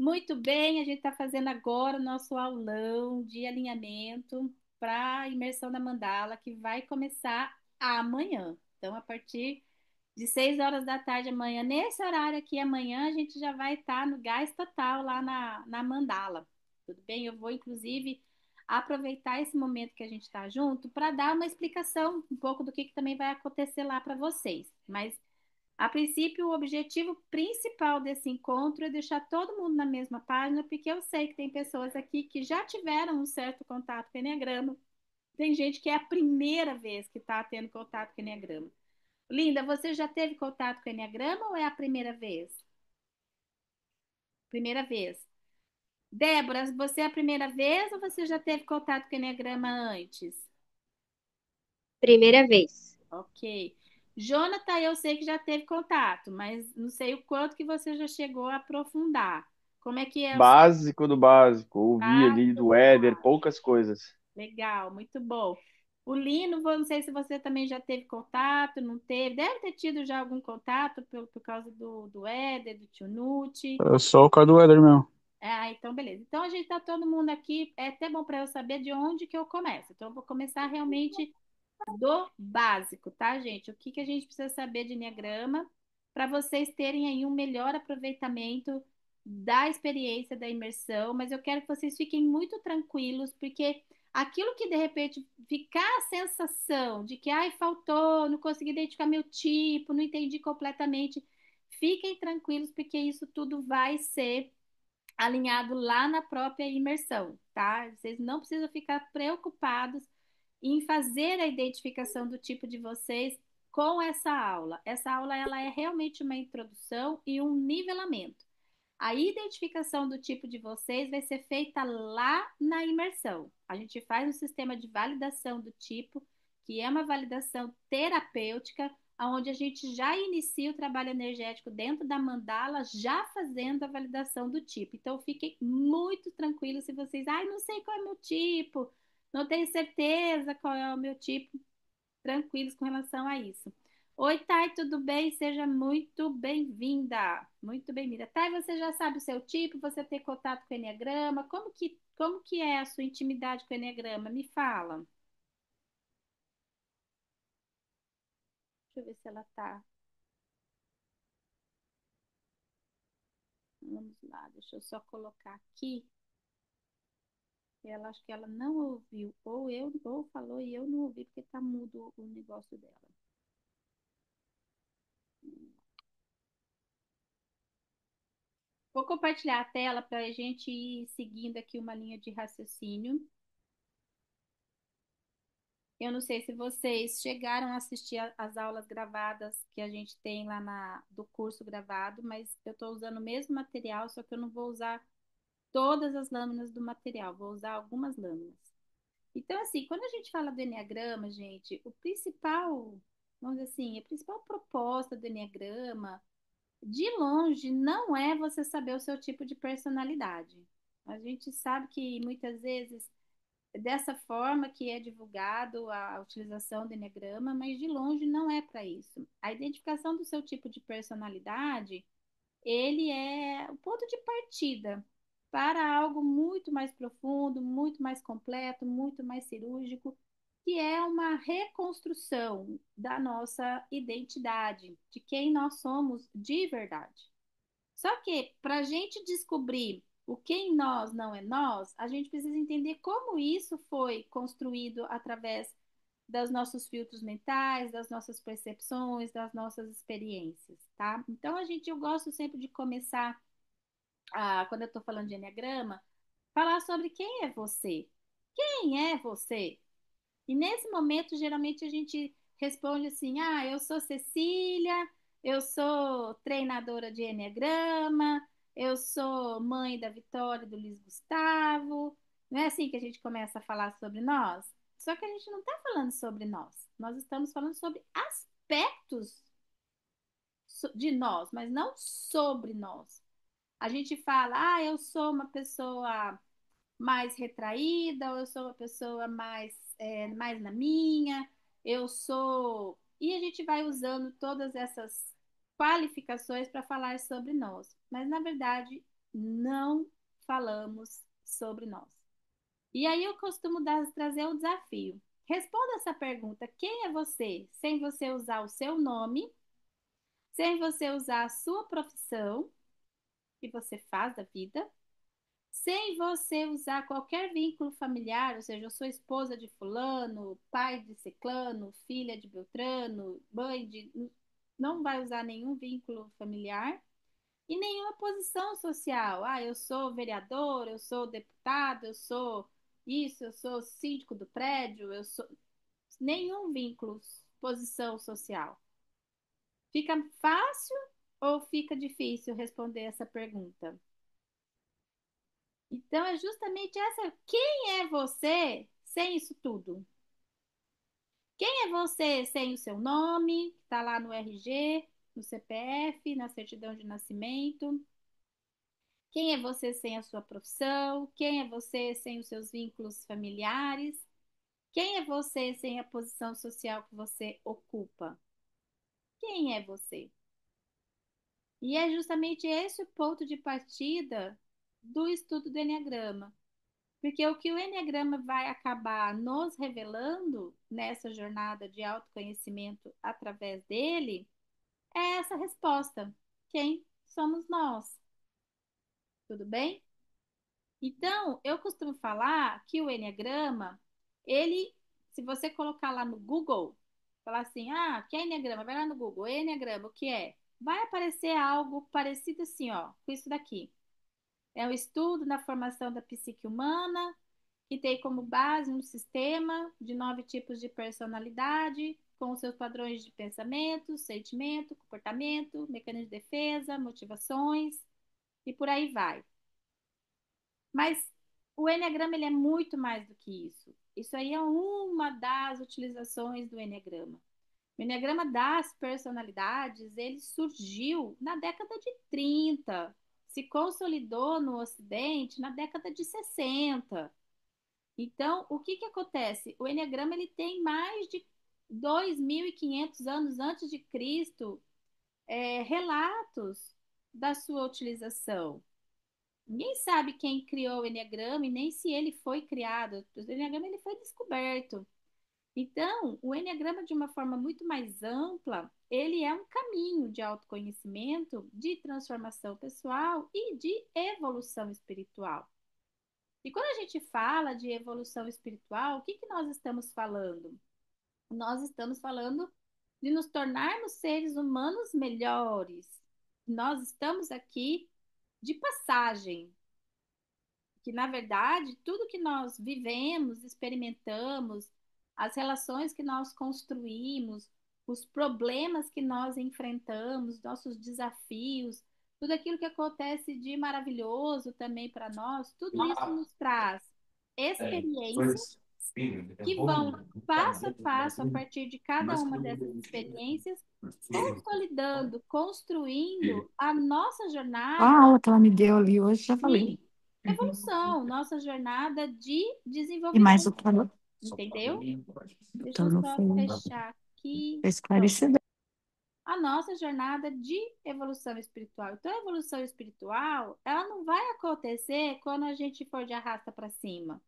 Muito bem, a gente está fazendo agora o nosso aulão de alinhamento para a imersão da mandala, que vai começar amanhã. Então, a partir de 6 horas da tarde amanhã, nesse horário aqui amanhã, a gente já vai estar no gás total lá na mandala. Tudo bem? Eu vou, inclusive, aproveitar esse momento que a gente está junto para dar uma explicação um pouco do que também vai acontecer lá para vocês. Mas a princípio, o objetivo principal desse encontro é deixar todo mundo na mesma página, porque eu sei que tem pessoas aqui que já tiveram um certo contato com o Enneagrama. Tem gente que é a primeira vez que está tendo contato com o Enneagrama. Linda, você já teve contato com o Enneagrama ou é a primeira vez? Primeira vez. Débora, você é a primeira vez ou você já teve contato com o Enneagrama antes? Primeira vez. Ok. Jonathan, eu sei que já teve contato, mas não sei o quanto que você já chegou a aprofundar. Como é que é o seu Básico do básico. Ouvi ali básico do do Éder, básico? poucas coisas. Legal, muito bom. O Lino, não sei se você também já teve contato, não teve. Deve ter tido já algum contato por causa do Éder, do Tio Nucci. Eu sou o Cadu Eder mesmo. Ah, então beleza. Então a gente tá todo mundo aqui. É até bom para eu saber de onde que eu começo. Então eu vou começar realmente do básico, tá, gente? O que que a gente precisa saber de enneagrama para vocês terem aí um melhor aproveitamento da experiência da imersão, mas eu quero que vocês fiquem muito tranquilos, porque aquilo que de repente ficar a sensação de que ai, faltou, não consegui identificar meu tipo, não entendi completamente, fiquem tranquilos, porque isso tudo vai ser alinhado lá na própria imersão, tá? Vocês não precisam ficar preocupados em fazer a identificação do tipo de vocês com essa aula. Essa aula ela é realmente uma introdução e um nivelamento. A identificação do tipo de vocês vai ser feita lá na imersão. A gente faz um sistema de validação do tipo, que é uma validação terapêutica, onde a gente já inicia o trabalho energético dentro da mandala, já fazendo a validação do tipo. Então, fiquem muito tranquilos se vocês, ai, não sei qual é o meu tipo, não tenho certeza qual é o meu tipo, tranquilos com relação a isso. Oi, Thay, tudo bem? Seja muito bem-vinda. Muito bem-vinda. Thay, você já sabe o seu tipo? Você tem contato com o Enneagrama? Como que é a sua intimidade com o Enneagrama? Me fala. Deixa eu ver se ela tá. Vamos lá, deixa eu só colocar aqui. Ela acho que ela não ouviu, ou falou e eu não ouvi porque tá mudo o negócio dela. Vou compartilhar a tela para a gente ir seguindo aqui uma linha de raciocínio. Eu não sei se vocês chegaram a assistir as aulas gravadas que a gente tem lá do curso gravado, mas eu estou usando o mesmo material, só que eu não vou usar todas as lâminas do material, vou usar algumas lâminas. Então, assim, quando a gente fala do Enneagrama, gente, o principal, vamos dizer assim, a principal proposta do Enneagrama, de longe, não é você saber o seu tipo de personalidade. A gente sabe que muitas vezes dessa forma que é divulgado a utilização do Enneagrama, mas de longe não é para isso. A identificação do seu tipo de personalidade, ele é o ponto de partida para algo muito mais profundo, muito mais completo, muito mais cirúrgico, que é uma reconstrução da nossa identidade, de quem nós somos de verdade. Só que para a gente descobrir o que em nós não é nós, a gente precisa entender como isso foi construído através dos nossos filtros mentais, das nossas percepções, das nossas experiências, tá? Então eu gosto sempre de começar quando eu estou falando de enneagrama, falar sobre quem é você. Quem é você? E nesse momento, geralmente a gente responde assim: ah, eu sou Cecília, eu sou treinadora de Enneagrama, eu sou mãe da Vitória e do Luiz Gustavo. Não é assim que a gente começa a falar sobre nós? Só que a gente não está falando sobre nós estamos falando sobre aspectos de nós, mas não sobre nós. A gente fala, ah, eu sou uma pessoa mais retraída, ou eu sou uma pessoa mais na minha, eu sou. E a gente vai usando todas essas qualificações para falar sobre nós. Mas, na verdade, não falamos sobre nós. E aí eu costumo trazer o desafio. Responda essa pergunta: quem é você? Sem você usar o seu nome, sem você usar a sua profissão que você faz da vida, sem você usar qualquer vínculo familiar, ou seja, eu sou esposa de fulano, pai de ciclano, filha de Beltrano, mãe de. Não vai usar nenhum vínculo familiar e nenhuma posição social. Ah, eu sou vereador, eu sou deputado, eu sou isso, eu sou síndico do prédio, eu sou. Nenhum vínculo, posição social. Fica fácil ou fica difícil responder essa pergunta? Então, é justamente essa. Quem é você sem isso tudo? Quem é você sem o seu nome, que está lá no RG, no CPF, na certidão de nascimento? Quem é você sem a sua profissão? Quem é você sem os seus vínculos familiares? Quem é você sem a posição social que você ocupa? Quem é você? E é justamente esse o ponto de partida do estudo do Enneagrama. Porque o que o Enneagrama vai acabar nos revelando nessa jornada de autoconhecimento através dele é essa resposta. Quem somos nós? Tudo bem? Então, eu costumo falar que o Enneagrama, ele, se você colocar lá no Google, falar assim, ah, que é Enneagrama? Vai lá no Google, Enneagrama, o que é? Vai aparecer algo parecido assim, ó, com isso daqui. É um estudo na formação da psique humana, que tem como base um sistema de 9 tipos de personalidade, com seus padrões de pensamento, sentimento, comportamento, mecanismo de defesa, motivações e por aí vai. Mas o Enneagrama ele é muito mais do que isso. Isso aí é uma das utilizações do Enneagrama. O Enneagrama das personalidades, ele surgiu na década de 30, se consolidou no Ocidente na década de 60. Então, o que que acontece? O Enneagrama ele tem mais de 2.500 anos antes de Cristo, relatos da sua utilização. Ninguém sabe quem criou o Enneagrama e nem se ele foi criado. O Enneagrama ele foi descoberto. Então, o Enneagrama, de uma forma muito mais ampla, ele é um caminho de autoconhecimento, de transformação pessoal e de evolução espiritual. E quando a gente fala de evolução espiritual, o que que nós estamos falando? Nós estamos falando de nos tornarmos seres humanos melhores. Nós estamos aqui de passagem, que na verdade tudo que nós vivemos, experimentamos, as relações que nós construímos, os problemas que nós enfrentamos, nossos desafios, tudo aquilo que acontece de maravilhoso também para nós, tudo isso nos traz experiências que vão passo a passo, a partir de cada uma dessas experiências, consolidando, construindo a nossa A jornada aula que ela me deu ali hoje, já de falei. evolução, nossa jornada de E mais o desenvolvimento, que ela entendeu? Deixa eu então, não só foi fechar aqui. Pronto. esclarecedor. A nossa jornada de evolução espiritual. Então, a evolução espiritual, ela não vai acontecer quando a gente for de arrasta para cima.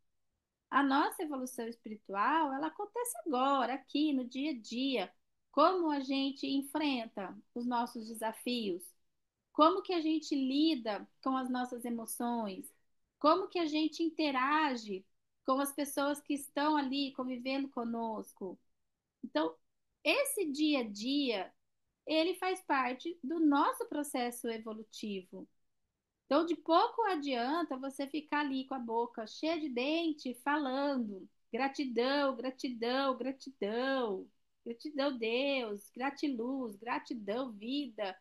A nossa evolução espiritual, ela acontece agora, aqui, no dia a dia. Como a gente enfrenta os nossos desafios, como que a gente lida com as nossas emoções, como que a gente interage com as pessoas que estão ali convivendo conosco. Então, esse dia a dia, ele faz parte do nosso processo evolutivo. Então, de pouco adianta você ficar ali com a boca cheia de dente, falando gratidão, gratidão, gratidão, gratidão, Deus, gratiluz, gratidão, vida,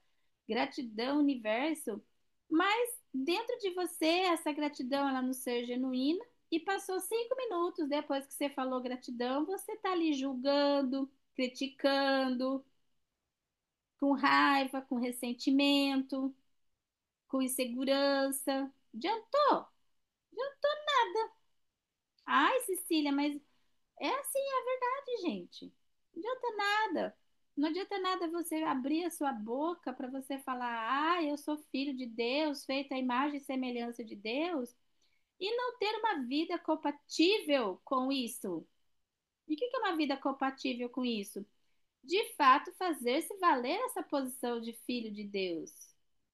gratidão, universo. Mas dentro de você, essa gratidão ela não ser genuína e passou 5 minutos depois que você falou gratidão, você está ali julgando, criticando, com raiva, com ressentimento, com insegurança. Adiantou? Adiantou nada. Ai, Cecília, mas é assim a verdade, gente. Não adianta nada. Não adianta nada você abrir a sua boca para você falar, ah, eu sou filho de Deus, feito à imagem e semelhança de Deus, e não ter uma vida compatível com isso. E o que é uma vida compatível com isso? De fato, fazer-se valer essa posição de filho de Deus.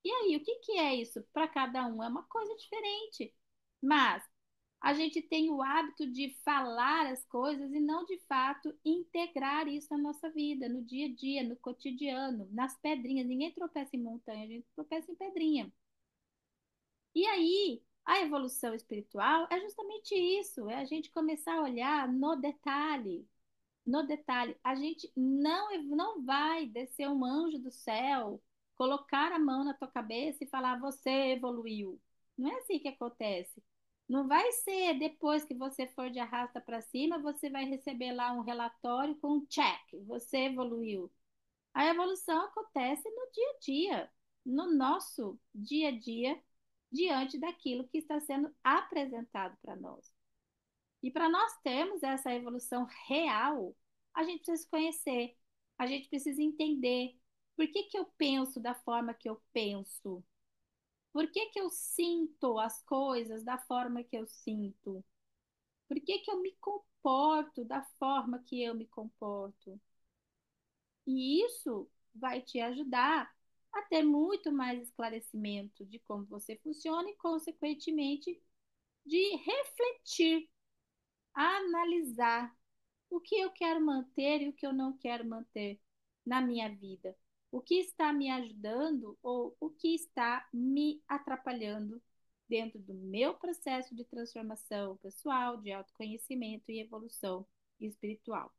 E aí, o que é isso? Para cada um é uma coisa diferente. Mas a gente tem o hábito de falar as coisas e não de fato integrar isso na nossa vida, no dia a dia, no cotidiano, nas pedrinhas. Ninguém tropeça em montanha, a gente tropeça em pedrinha. E aí, a evolução espiritual é justamente isso, é a gente começar a olhar no detalhe. No detalhe, a gente não vai descer um anjo do céu, colocar a mão na tua cabeça e falar, você evoluiu. Não é assim que acontece. Não vai ser depois que você for de arrasta para cima, você vai receber lá um relatório com um check, você evoluiu. A evolução acontece no dia a dia, no nosso dia a dia, diante daquilo que está sendo apresentado para nós. E para nós termos essa evolução real, a gente precisa se conhecer, a gente precisa entender por que que eu penso da forma que eu penso, por que que eu sinto as coisas da forma que eu sinto, por que que eu me comporto da forma que eu me comporto. E isso vai te ajudar a ter muito mais esclarecimento de como você funciona e, consequentemente, de refletir, analisar o que eu quero manter e o que eu não quero manter na minha vida. O que está me ajudando ou o que está me atrapalhando dentro do meu processo de transformação pessoal, de autoconhecimento e evolução espiritual.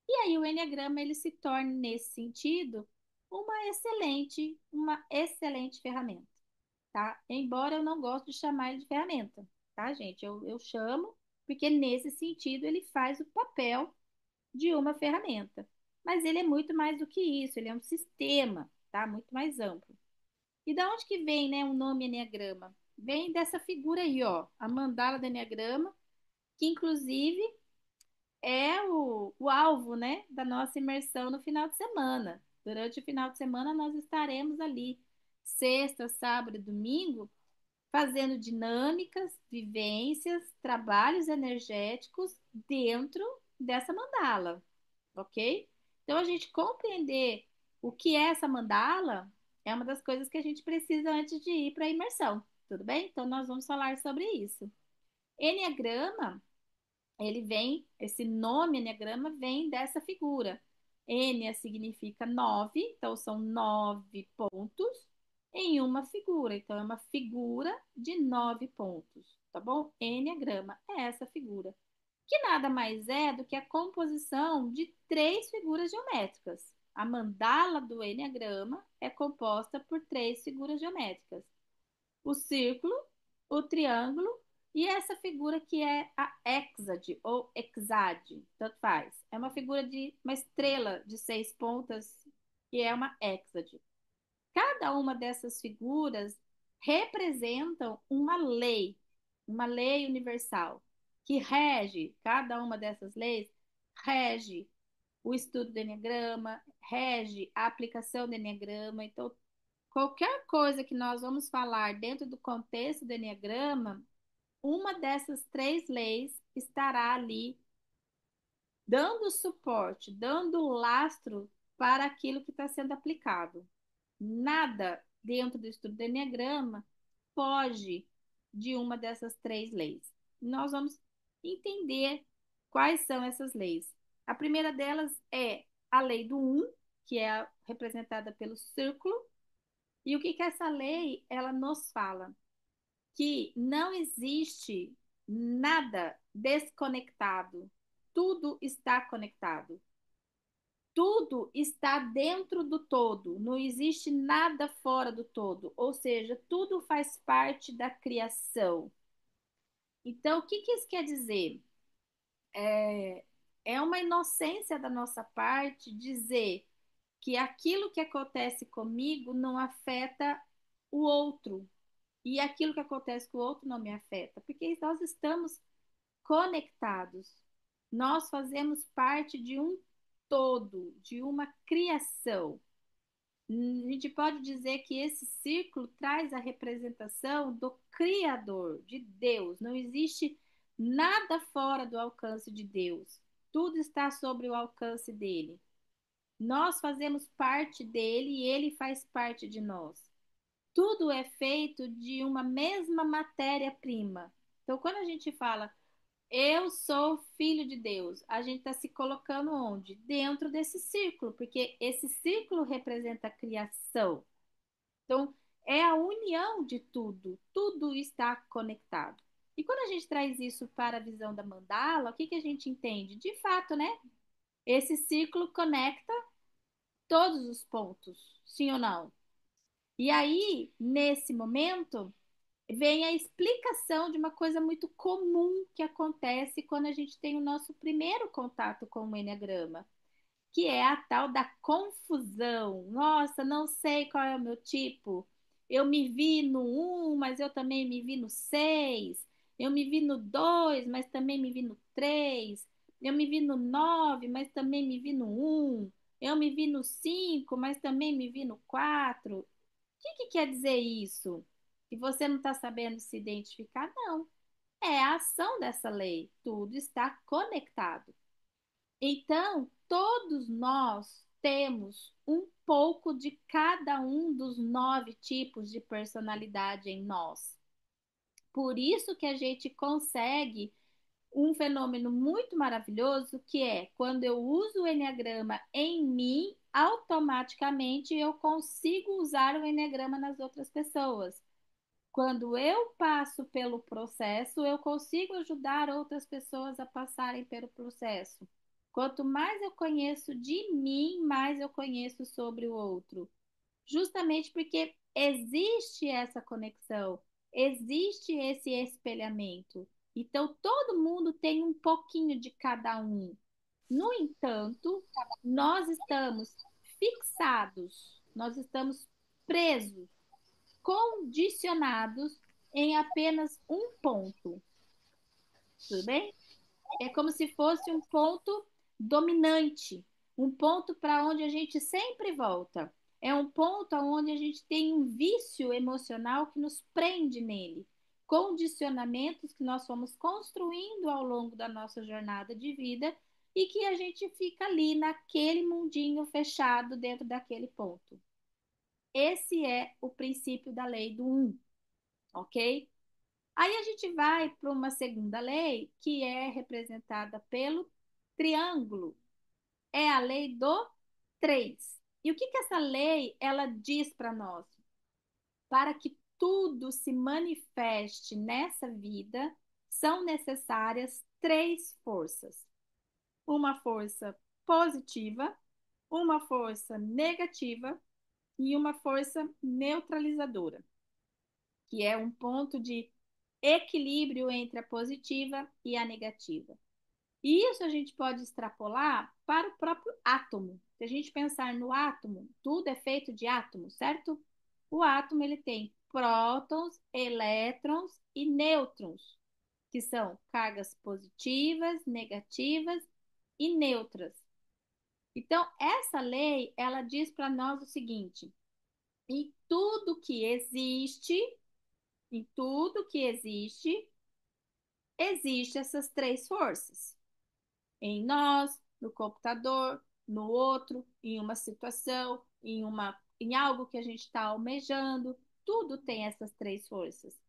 E aí o enneagrama ele se torna nesse sentido uma excelente ferramenta, tá? Embora eu não goste de chamar ele de ferramenta, tá, gente? Eu chamo porque nesse sentido ele faz o papel de uma ferramenta. Mas ele é muito mais do que isso, ele é um sistema, tá? Muito mais amplo. E da onde que vem, né, o nome enneagrama? Vem dessa figura aí, ó, a mandala do enneagrama, que inclusive é o alvo, né, da nossa imersão no final de semana. Durante o final de semana nós estaremos ali, sexta, sábado e domingo, fazendo dinâmicas, vivências, trabalhos energéticos dentro dessa mandala, ok? Então, a gente compreender o que é essa mandala é uma das coisas que a gente precisa antes de ir para a imersão, tudo bem? Então, nós vamos falar sobre isso. Enneagrama, esse nome Enneagrama vem dessa figura. Enia significa nove, então são 9 pontos em uma figura. Então, é uma figura de 9 pontos, tá bom? Enneagrama é essa figura, que nada mais é do que a composição de três figuras geométricas. A mandala do Enneagrama é composta por três figuras geométricas: o círculo, o triângulo e essa figura que é a hexade ou hexade, tanto faz. É uma figura de uma estrela de 6 pontas, que é uma hexade. Cada uma dessas figuras representam uma lei universal, que rege, cada uma dessas leis rege o estudo do Enneagrama, rege a aplicação do Enneagrama. Então, qualquer coisa que nós vamos falar dentro do contexto do Enneagrama, uma dessas três leis estará ali dando suporte, dando lastro para aquilo que está sendo aplicado. Nada dentro do estudo do Enneagrama foge de uma dessas três leis. Nós vamos entender quais são essas leis. A primeira delas é a lei do um, que é representada pelo círculo. E o que que essa lei ela nos fala? Que não existe nada desconectado. Tudo está conectado. Tudo está dentro do todo, não existe nada fora do todo, ou seja, tudo faz parte da criação. Então, o que que isso quer dizer? É, é uma inocência da nossa parte dizer que aquilo que acontece comigo não afeta o outro, e aquilo que acontece com o outro não me afeta, porque nós estamos conectados, nós fazemos parte de um todo, de uma criação. A gente pode dizer que esse círculo traz a representação do Criador, de Deus. Não existe nada fora do alcance de Deus. Tudo está sobre o alcance dele. Nós fazemos parte dele e ele faz parte de nós. Tudo é feito de uma mesma matéria-prima. Então, quando a gente fala, eu sou filho de Deus, a gente está se colocando onde? Dentro desse círculo, porque esse círculo representa a criação. Então, é a união de tudo, tudo está conectado. E quando a gente traz isso para a visão da mandala, o que que a gente entende? De fato, né? Esse círculo conecta todos os pontos, sim ou não? E aí, nesse momento, vem a explicação de uma coisa muito comum que acontece quando a gente tem o nosso primeiro contato com o Enneagrama, que é a tal da confusão. Nossa, não sei qual é o meu tipo. Eu me vi no um, mas eu também me vi no 6. Eu me vi no 2, mas também me vi no 3. Eu me vi no 9, mas também me vi no um. Eu me vi no 5, mas também me vi no 4. O que quer dizer isso? Que você não está sabendo se identificar? Não. É a ação dessa lei. Tudo está conectado. Então, todos nós temos um pouco de cada um dos 9 tipos de personalidade em nós. Por isso que a gente consegue um fenômeno muito maravilhoso, que é quando eu uso o Enneagrama em mim, automaticamente eu consigo usar o Enneagrama nas outras pessoas. Quando eu passo pelo processo, eu consigo ajudar outras pessoas a passarem pelo processo. Quanto mais eu conheço de mim, mais eu conheço sobre o outro. Justamente porque existe essa conexão, existe esse espelhamento. Então, todo mundo tem um pouquinho de cada um. No entanto, nós estamos fixados, nós estamos presos, condicionados em apenas um ponto. Tudo bem? É como se fosse um ponto dominante, um ponto para onde a gente sempre volta. É um ponto onde a gente tem um vício emocional que nos prende nele, condicionamentos que nós fomos construindo ao longo da nossa jornada de vida e que a gente fica ali naquele mundinho fechado dentro daquele ponto. Esse é o princípio da lei do um, ok? Aí a gente vai para uma segunda lei, que é representada pelo triângulo. É a lei do 3. E o que que essa lei ela diz para nós? Para que tudo se manifeste nessa vida, são necessárias 3 forças. Uma força positiva, uma força negativa e uma força neutralizadora, que é um ponto de equilíbrio entre a positiva e a negativa. E isso a gente pode extrapolar para o próprio átomo. Se a gente pensar no átomo, tudo é feito de átomos, certo? O átomo ele tem prótons, elétrons e nêutrons, que são cargas positivas, negativas e neutras. Então, essa lei, ela diz para nós o seguinte: em tudo que existe, em tudo que existe, existe essas 3 forças. Em nós, no computador, no outro, em uma situação, em algo que a gente está almejando, tudo tem essas 3 forças.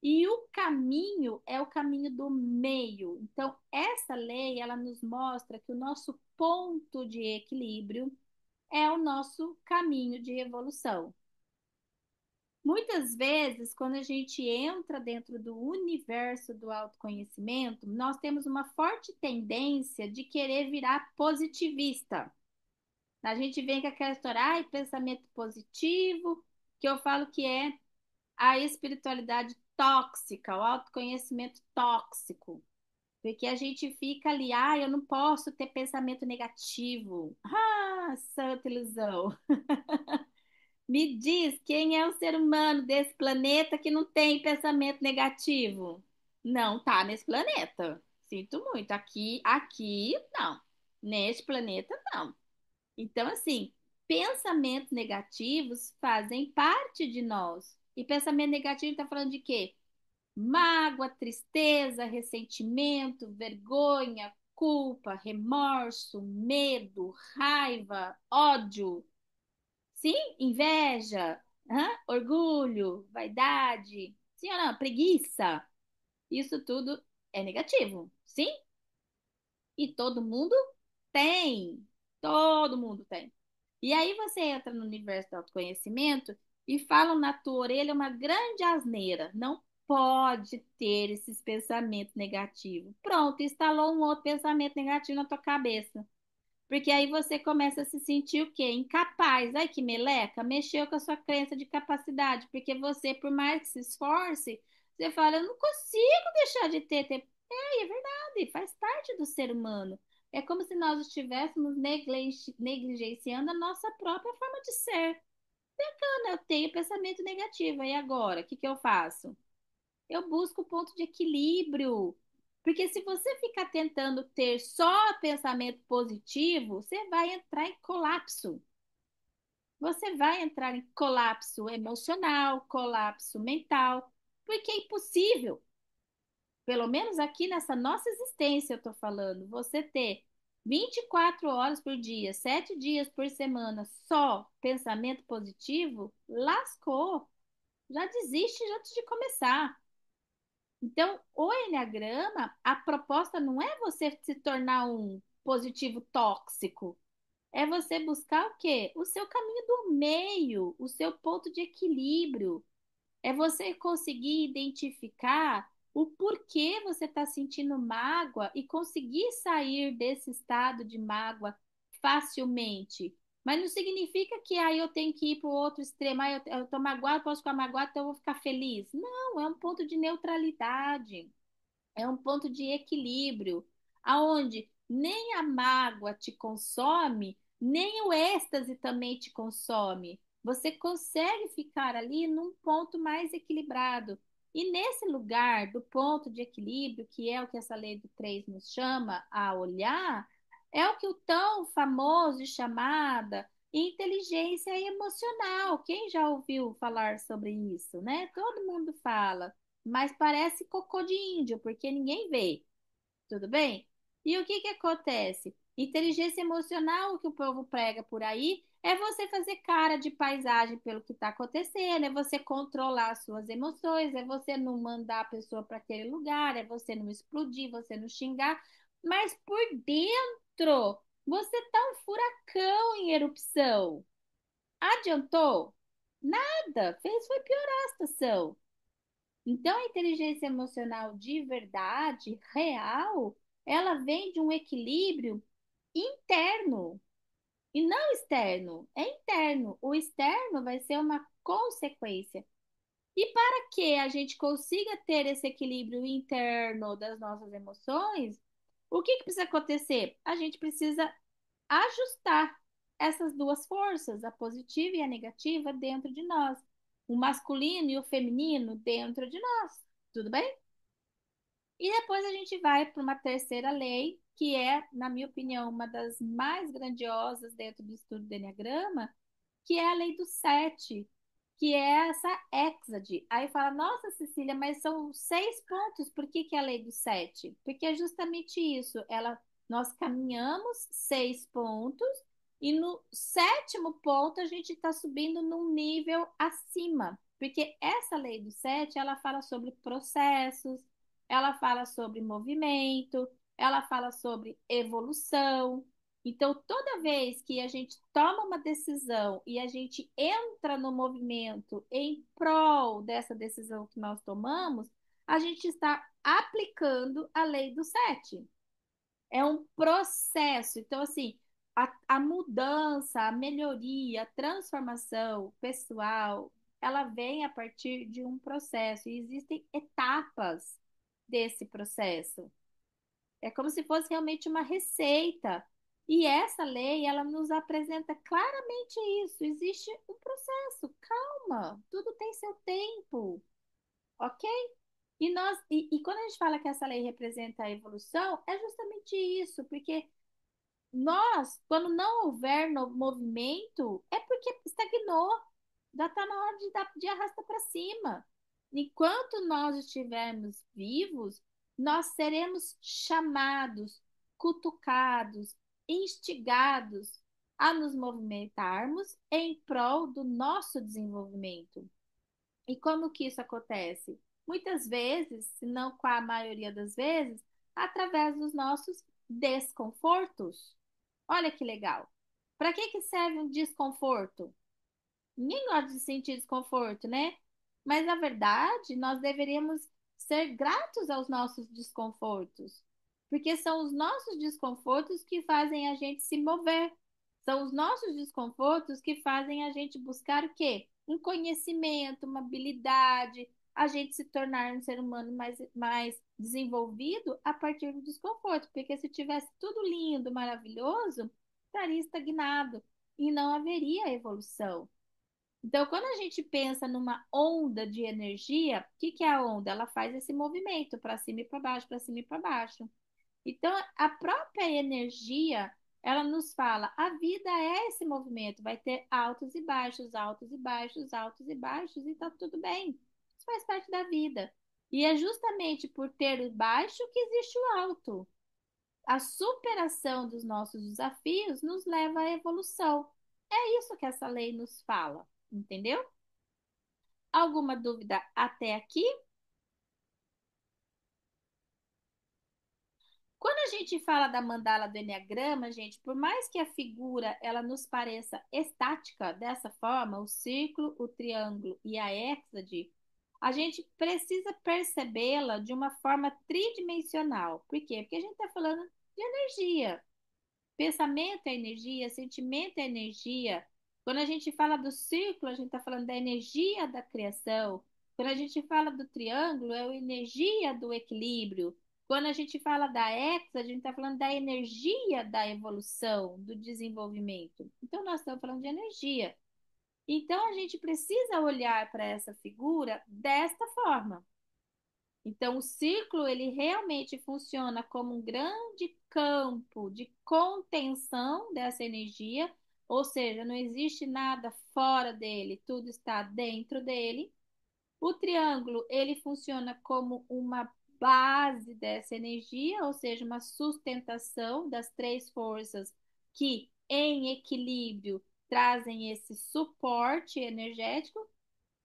E o caminho é o caminho do meio. Então, essa lei, ela nos mostra que o nosso ponto de equilíbrio é o nosso caminho de evolução. Muitas vezes, quando a gente entra dentro do universo do autoconhecimento, nós temos uma forte tendência de querer virar positivista. A gente vem com aquela história, ai, pensamento positivo, que eu falo que é a espiritualidade tóxica, o autoconhecimento tóxico. Porque a gente fica ali, ah, eu não posso ter pensamento negativo. Ah, santa ilusão. Me diz quem é o ser humano desse planeta que não tem pensamento negativo? Não tá nesse planeta. Sinto muito. Aqui, não. Neste planeta, não. Então, assim, pensamentos negativos fazem parte de nós. E pensamento negativo está falando de quê? Mágoa, tristeza, ressentimento, vergonha, culpa, remorso, medo, raiva, ódio, sim? Inveja, orgulho, vaidade, sim ou não? Preguiça. Isso tudo é negativo, sim? E todo mundo tem. Todo mundo tem. E aí você entra no universo do autoconhecimento e falam na tua orelha uma grande asneira. Não pode ter esses pensamentos negativos. Pronto, instalou um outro pensamento negativo na tua cabeça. Porque aí você começa a se sentir o quê? Incapaz. Ai, que meleca, mexeu com a sua crença de capacidade. Porque você, por mais que se esforce, você fala, eu não consigo deixar de ter. É verdade, faz parte do ser humano. É como se nós estivéssemos negligenciando a nossa própria forma de ser. Bacana, eu tenho pensamento negativo. E agora, o que que eu faço? Eu busco o ponto de equilíbrio. Porque se você ficar tentando ter só pensamento positivo, você vai entrar em colapso. Você vai entrar em colapso emocional, colapso mental, porque é impossível, pelo menos aqui nessa nossa existência, eu estou falando, você ter 24 horas por dia, 7 dias por semana, só pensamento positivo, lascou. Já desiste antes de começar. Então, o enneagrama, a proposta não é você se tornar um positivo tóxico, é você buscar o quê? O seu caminho do meio, o seu ponto de equilíbrio. É você conseguir identificar o porquê você está sentindo mágoa e conseguir sair desse estado de mágoa facilmente. Mas não significa que aí eu tenho que ir para o outro extremo. Aí eu estou magoado, posso ficar magoado, então eu vou ficar feliz. Não, é um ponto de neutralidade. É um ponto de equilíbrio, aonde nem a mágoa te consome, nem o êxtase também te consome. Você consegue ficar ali num ponto mais equilibrado. E nesse lugar do ponto de equilíbrio, que é o que essa lei do 3 nos chama a olhar, é o que o tão famoso e chamada inteligência emocional. Quem já ouviu falar sobre isso, né? Todo mundo fala, mas parece cocô de índio, porque ninguém vê, tudo bem? E o que que acontece? Inteligência emocional, o que o povo prega por aí, é você fazer cara de paisagem pelo que está acontecendo, é você controlar suas emoções, é você não mandar a pessoa para aquele lugar, é você não explodir, você não xingar, mas por dentro você tá um furacão em erupção. Adiantou? Nada, fez foi piorar a situação. Então, a inteligência emocional de verdade, real, ela vem de um equilíbrio interno e não externo. É interno. O externo vai ser uma consequência. E para que a gente consiga ter esse equilíbrio interno das nossas emoções, o que que precisa acontecer? A gente precisa ajustar essas duas forças, a positiva e a negativa, dentro de nós. O masculino e o feminino dentro de nós. Tudo bem? E depois a gente vai para uma terceira lei, que é, na minha opinião, uma das mais grandiosas dentro do estudo do Enneagrama, que é a lei do sete, que é essa hexade. Aí fala, nossa, Cecília, mas são 6 pontos, por que que é a lei do sete? Porque é justamente isso, nós caminhamos 6 pontos e no sétimo ponto a gente está subindo num nível acima, porque essa lei do sete, ela fala sobre processos, ela fala sobre movimento, ela fala sobre evolução. Então, toda vez que a gente toma uma decisão e a gente entra no movimento em prol dessa decisão que nós tomamos, a gente está aplicando a lei do sete. É um processo. Então, assim, a mudança, a melhoria, a transformação pessoal, ela vem a partir de um processo. E existem etapas desse processo. É como se fosse realmente uma receita. E essa lei, ela nos apresenta claramente isso. Existe um processo. Calma, tudo tem seu tempo, ok? E quando a gente fala que essa lei representa a evolução, é justamente isso, porque Nós, quando não houver movimento, é porque estagnou. Já está na hora de arrastar para cima. Enquanto nós estivermos vivos, nós seremos chamados, cutucados, instigados a nos movimentarmos em prol do nosso desenvolvimento. E como que isso acontece? Muitas vezes, se não com a maioria das vezes, através dos nossos desconfortos. Olha que legal. Para que que serve um desconforto? Ninguém gosta de sentir desconforto, né? Mas na verdade, nós deveríamos ser gratos aos nossos desconfortos, porque são os nossos desconfortos que fazem a gente se mover. São os nossos desconfortos que fazem a gente buscar o quê? Um conhecimento, uma habilidade, a gente se tornar um ser humano mais desenvolvido a partir do desconforto, porque se tivesse tudo lindo, maravilhoso, estaria estagnado e não haveria evolução. Então, quando a gente pensa numa onda de energia, o que que é a onda? Ela faz esse movimento para cima e para baixo, para cima e para baixo. Então, a própria energia, ela nos fala, a vida é esse movimento, vai ter altos e baixos, altos e baixos, altos e baixos, e tá tudo bem. Isso faz parte da vida. E é justamente por ter o baixo que existe o alto. A superação dos nossos desafios nos leva à evolução. É isso que essa lei nos fala, entendeu? Alguma dúvida até aqui? Quando a gente fala da mandala do enneagrama, gente, por mais que a figura ela nos pareça estática dessa forma, o círculo, o triângulo e a hexade, a gente precisa percebê-la de uma forma tridimensional. Por quê? Porque a gente está falando de energia. Pensamento é energia, sentimento é energia. Quando a gente fala do círculo, a gente está falando da energia da criação. Quando a gente fala do triângulo, é a energia do equilíbrio. Quando a gente fala da hexa, a gente está falando da energia da evolução, do desenvolvimento. Então, nós estamos falando de energia. Então, a gente precisa olhar para essa figura desta forma. Então, o círculo ele realmente funciona como um grande campo de contenção dessa energia, ou seja, não existe nada fora dele, tudo está dentro dele. O triângulo ele funciona como uma base dessa energia, ou seja, uma sustentação das três forças que em equilíbrio trazem esse suporte energético.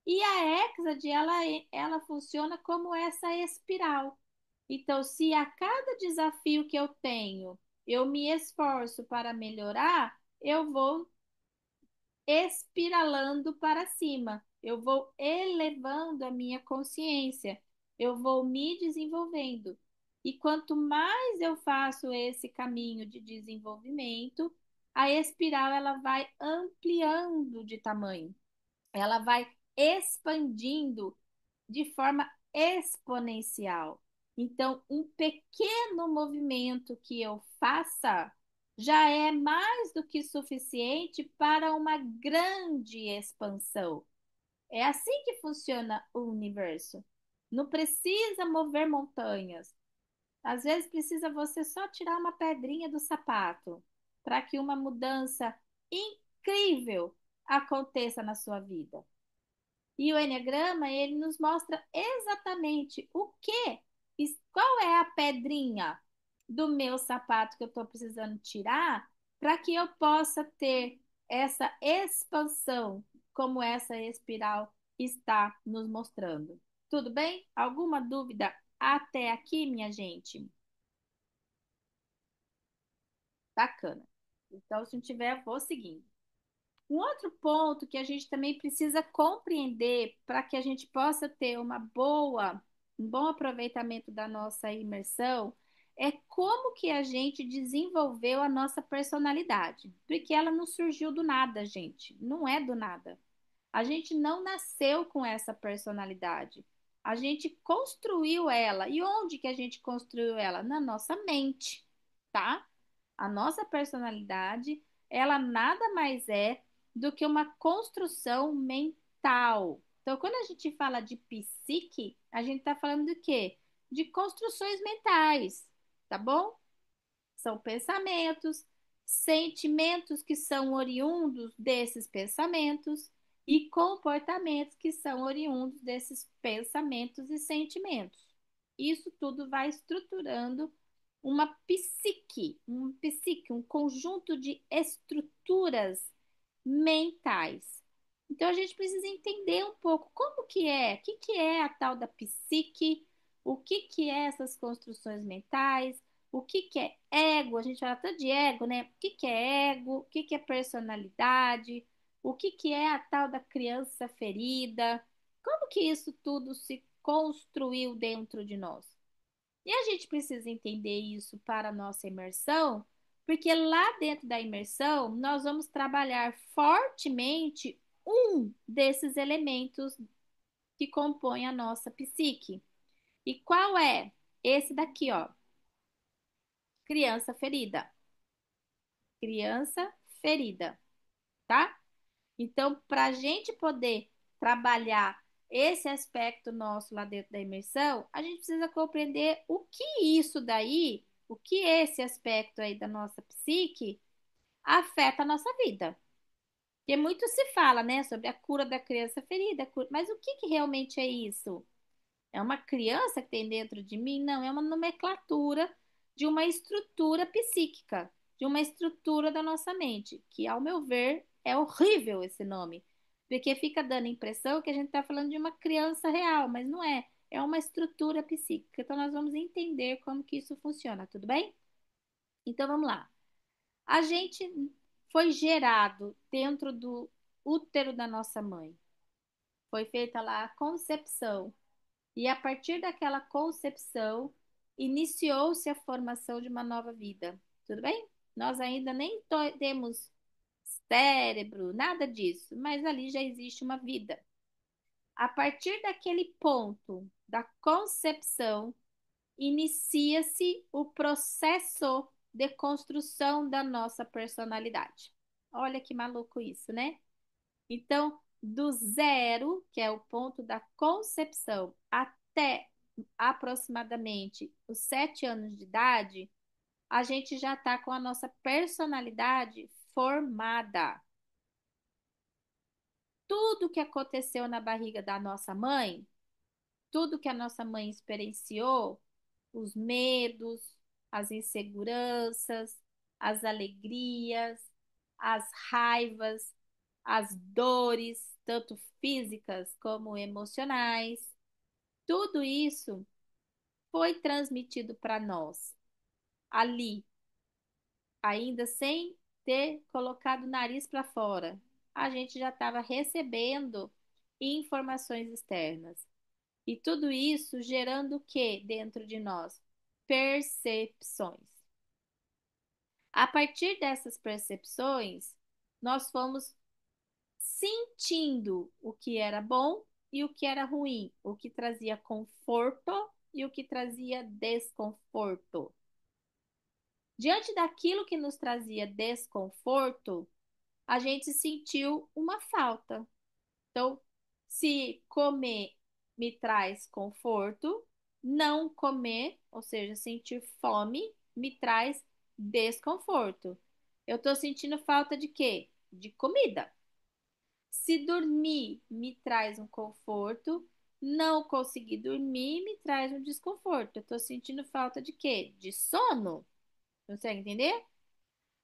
E a Hexad, ela funciona como essa espiral. Então, se a cada desafio que eu tenho, eu me esforço para melhorar, eu vou espiralando para cima. Eu vou elevando a minha consciência. Eu vou me desenvolvendo. E quanto mais eu faço esse caminho de desenvolvimento, a espiral ela vai ampliando de tamanho, ela vai expandindo de forma exponencial. Então, um pequeno movimento que eu faça já é mais do que suficiente para uma grande expansão. É assim que funciona o universo. Não precisa mover montanhas. Às vezes precisa você só tirar uma pedrinha do sapato para que uma mudança incrível aconteça na sua vida. E o Enneagrama, ele nos mostra exatamente qual é a pedrinha do meu sapato que eu estou precisando tirar para que eu possa ter essa expansão, como essa espiral está nos mostrando. Tudo bem? Alguma dúvida até aqui, minha gente? Bacana. Então, se não tiver, vou seguindo. Um outro ponto que a gente também precisa compreender para que a gente possa ter um bom aproveitamento da nossa imersão é como que a gente desenvolveu a nossa personalidade. Porque ela não surgiu do nada, gente. Não é do nada. A gente não nasceu com essa personalidade. A gente construiu ela. E onde que a gente construiu ela? Na nossa mente, tá? A nossa personalidade, ela nada mais é do que uma construção mental. Então, quando a gente fala de psique, a gente está falando do quê? De construções mentais, tá bom? São pensamentos, sentimentos que são oriundos desses pensamentos e comportamentos que são oriundos desses pensamentos e sentimentos. Isso tudo vai estruturando uma um conjunto de estruturas mentais. Então a gente precisa entender um pouco como que é, o que que é a tal da psique, o que que é essas construções mentais, o que que é ego, a gente fala tanto de ego, né? O que que é ego, o que que é personalidade, o que que é a tal da criança ferida, como que isso tudo se construiu dentro de nós. E a gente precisa entender isso para a nossa imersão, porque lá dentro da imersão nós vamos trabalhar fortemente um desses elementos que compõem a nossa psique. E qual é? Esse daqui, ó. Criança ferida. Criança ferida, tá? Então, para a gente poder trabalhar esse aspecto nosso lá dentro da imersão, a gente precisa compreender o que isso daí, o que esse aspecto aí da nossa psique afeta a nossa vida. Porque muito se fala, né, sobre a cura da criança ferida, mas o que que realmente é isso? É uma criança que tem dentro de mim? Não, é uma nomenclatura de uma estrutura psíquica, de uma estrutura da nossa mente, que, ao meu ver, é horrível esse nome, porque fica dando a impressão que a gente está falando de uma criança real, mas não é. É uma estrutura psíquica. Então, nós vamos entender como que isso funciona, tudo bem? Então, vamos lá. A gente foi gerado dentro do útero da nossa mãe. Foi feita lá a concepção. E a partir daquela concepção, iniciou-se a formação de uma nova vida. Tudo bem? Nós ainda nem temos cérebro, nada disso, mas ali já existe uma vida. A partir daquele ponto da concepção, inicia-se o processo de construção da nossa personalidade. Olha que maluco isso, né? Então, do zero, que é o ponto da concepção, até aproximadamente os 7 anos de idade, a gente já está com a nossa personalidade formada. Tudo que aconteceu na barriga da nossa mãe, tudo que a nossa mãe experienciou, os medos, as inseguranças, as alegrias, as raivas, as dores, tanto físicas como emocionais, tudo isso foi transmitido para nós ali, ainda sem ter colocado o nariz para fora. A gente já estava recebendo informações externas. E tudo isso gerando o que dentro de nós? Percepções. A partir dessas percepções, nós fomos sentindo o que era bom e o que era ruim, o que trazia conforto e o que trazia desconforto. Diante daquilo que nos trazia desconforto, a gente sentiu uma falta. Então, se comer me traz conforto, não comer, ou seja, sentir fome, me traz desconforto. Eu estou sentindo falta de quê? De comida. Se dormir me traz um conforto, não conseguir dormir me traz um desconforto. Eu estou sentindo falta de quê? De sono. Consegue entender?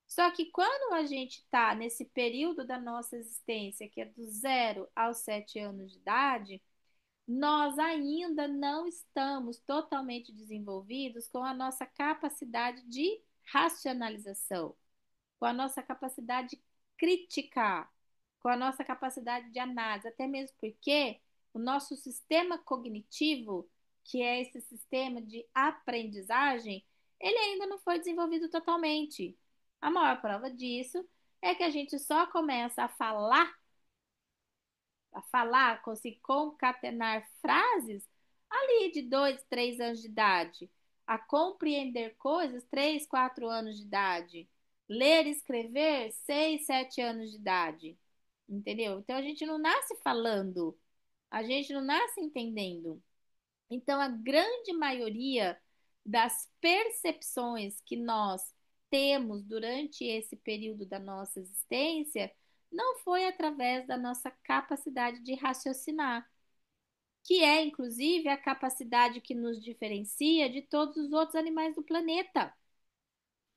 Só que quando a gente está nesse período da nossa existência, que é do 0 aos 7 anos de idade, nós ainda não estamos totalmente desenvolvidos com a nossa capacidade de racionalização, com a nossa capacidade crítica, com a nossa capacidade de análise, até mesmo porque o nosso sistema cognitivo, que é esse sistema de aprendizagem, ele ainda não foi desenvolvido totalmente. A maior prova disso é que a gente só começa a falar, conseguir concatenar frases ali de 2, 3 anos de idade, a compreender coisas 3, 4 anos de idade, ler e escrever 6, 7 anos de idade, entendeu? Então a gente não nasce falando, a gente não nasce entendendo. Então a grande maioria das percepções que nós temos durante esse período da nossa existência não foi através da nossa capacidade de raciocinar, que é inclusive a capacidade que nos diferencia de todos os outros animais do planeta.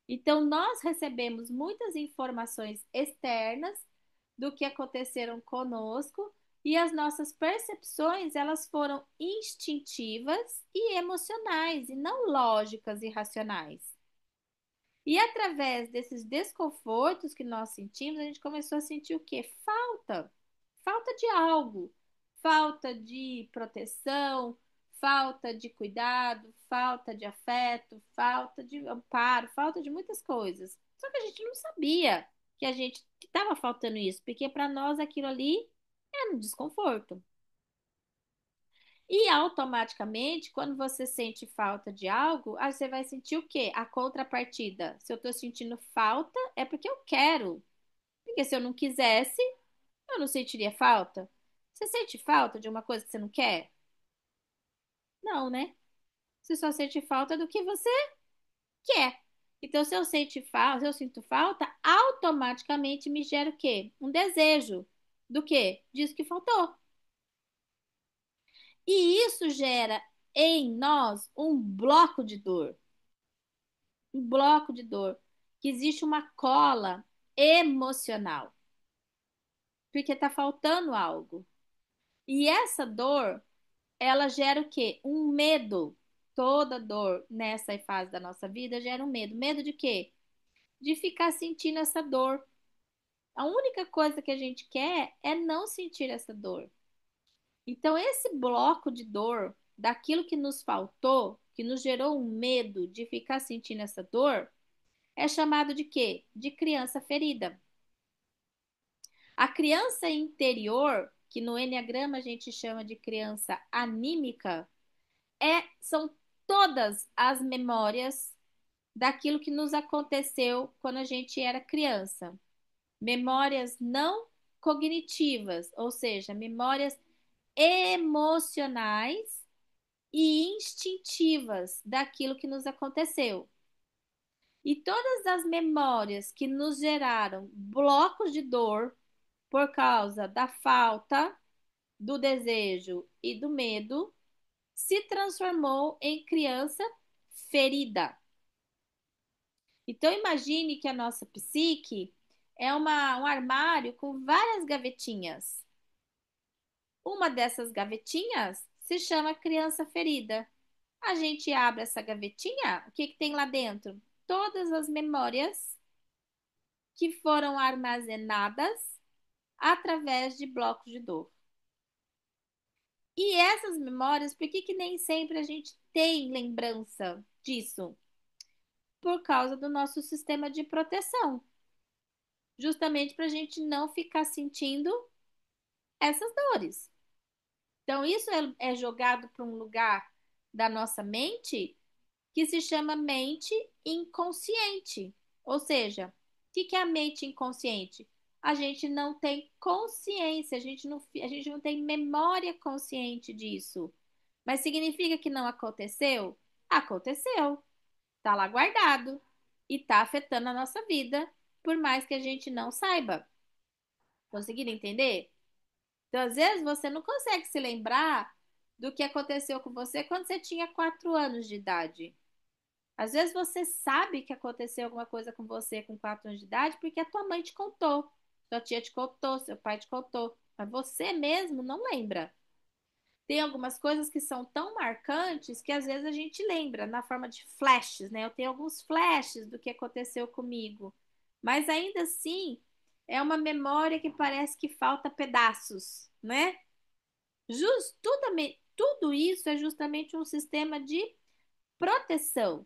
Então, nós recebemos muitas informações externas do que aconteceram conosco e as nossas percepções, elas foram instintivas e emocionais e não lógicas e racionais. E através desses desconfortos que nós sentimos, a gente começou a sentir o quê? Falta. Falta de algo. Falta de proteção, falta de cuidado, falta de afeto, falta de amparo, falta de muitas coisas. Só que a gente não sabia que a gente que estava faltando isso, porque para nós aquilo ali era um desconforto. E automaticamente, quando você sente falta de algo, aí você vai sentir o quê? A contrapartida. Se eu tô sentindo falta, é porque eu quero. Porque se eu não quisesse, eu não sentiria falta. Você sente falta de uma coisa que você não quer? Não, né? Você só sente falta do que você quer. Então, se eu sente falta, se eu sinto falta, automaticamente me gera o quê? Um desejo. Do quê? Disso que faltou. E isso gera em nós um bloco de dor. Um bloco de dor, que existe uma cola emocional, porque está faltando algo. E essa dor, ela gera o quê? Um medo. Toda dor nessa fase da nossa vida gera um medo. Medo de quê? De ficar sentindo essa dor. A única coisa que a gente quer é não sentir essa dor. Então, esse bloco de dor, daquilo que nos faltou, que nos gerou um medo de ficar sentindo essa dor, é chamado de quê? De criança ferida. A criança interior, que no enneagrama a gente chama de criança anímica, são todas as memórias daquilo que nos aconteceu quando a gente era criança. Memórias não cognitivas, ou seja, memórias emocionais e instintivas daquilo que nos aconteceu. E todas as memórias que nos geraram blocos de dor por causa da falta, do desejo e do medo, se transformou em criança ferida. Então imagine que a nossa psique é um armário com várias gavetinhas. Uma dessas gavetinhas se chama criança ferida. A gente abre essa gavetinha, o que que tem lá dentro? Todas as memórias que foram armazenadas através de blocos de dor. E essas memórias, por que que nem sempre a gente tem lembrança disso? Por causa do nosso sistema de proteção. Justamente para a gente não ficar sentindo essas dores. Então, isso é jogado para um lugar da nossa mente que se chama mente inconsciente. Ou seja, o que é a mente inconsciente? A gente não tem consciência, a gente não tem memória consciente disso. Mas significa que não aconteceu? Aconteceu. Está lá guardado e está afetando a nossa vida, por mais que a gente não saiba. Conseguiram entender? Então, às vezes, você não consegue se lembrar do que aconteceu com você quando você tinha 4 anos de idade. Às vezes você sabe que aconteceu alguma coisa com você com 4 anos de idade porque a tua mãe te contou, sua tia te contou, seu pai te contou, mas você mesmo não lembra. Tem algumas coisas que são tão marcantes que às vezes a gente lembra na forma de flashes, né? Eu tenho alguns flashes do que aconteceu comigo, mas ainda assim é uma memória que parece que falta pedaços, né? Tudo isso é justamente um sistema de proteção.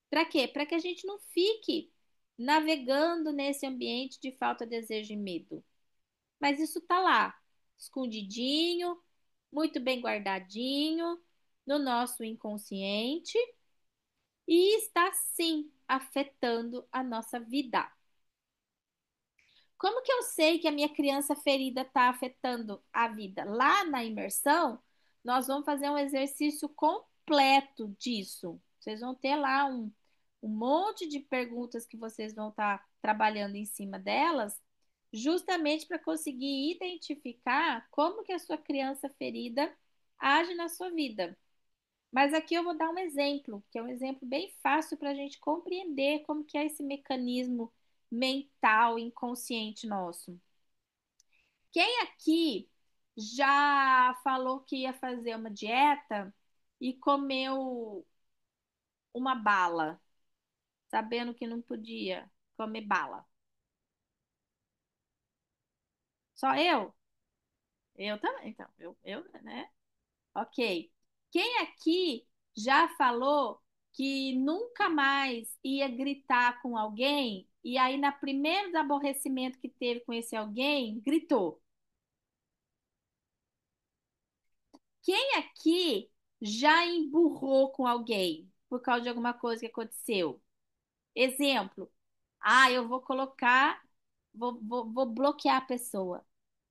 Para quê? Para que a gente não fique navegando nesse ambiente de falta, desejo e medo. Mas isso tá lá, escondidinho, muito bem guardadinho no nosso inconsciente e está sim afetando a nossa vida. Como que eu sei que a minha criança ferida está afetando a vida? Lá na imersão, nós vamos fazer um exercício completo disso. Vocês vão ter lá um monte de perguntas que vocês vão estar trabalhando em cima delas, justamente para conseguir identificar como que a sua criança ferida age na sua vida. Mas aqui eu vou dar um exemplo, que é um exemplo bem fácil para a gente compreender como que é esse mecanismo mental inconsciente nosso. Quem aqui já falou que ia fazer uma dieta e comeu uma bala, sabendo que não podia comer bala? Só eu? Eu também, então. Né? Ok. Quem aqui já falou que nunca mais ia gritar com alguém e aí, na primeiro aborrecimento que teve com esse alguém, gritou? Quem aqui já emburrou com alguém por causa de alguma coisa que aconteceu? Exemplo. Ah, eu vou colocar, vou bloquear a pessoa.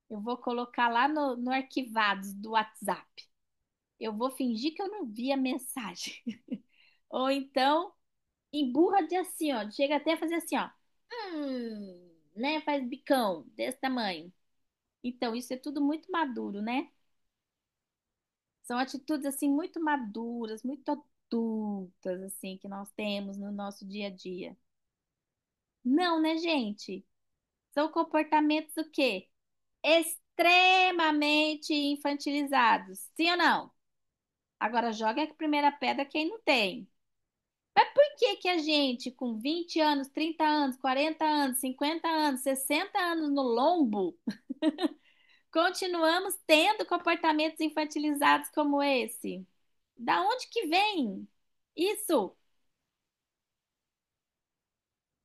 Eu vou colocar lá no arquivados do WhatsApp. Eu vou fingir que eu não vi a mensagem. Ou então, emburra de assim, ó. Chega até a fazer assim, ó. Né? Faz bicão desse tamanho. Então, isso é tudo muito maduro, né? São atitudes, assim, muito maduras, muito adultas, assim, que nós temos no nosso dia a dia. Não, né, gente? São comportamentos o quê? Extremamente infantilizados. Sim ou não? Agora joga a primeira pedra quem não tem. Mas por que que a gente, com 20 anos, 30 anos, 40 anos, 50 anos, 60 anos no lombo, continuamos tendo comportamentos infantilizados como esse? Da onde que vem isso?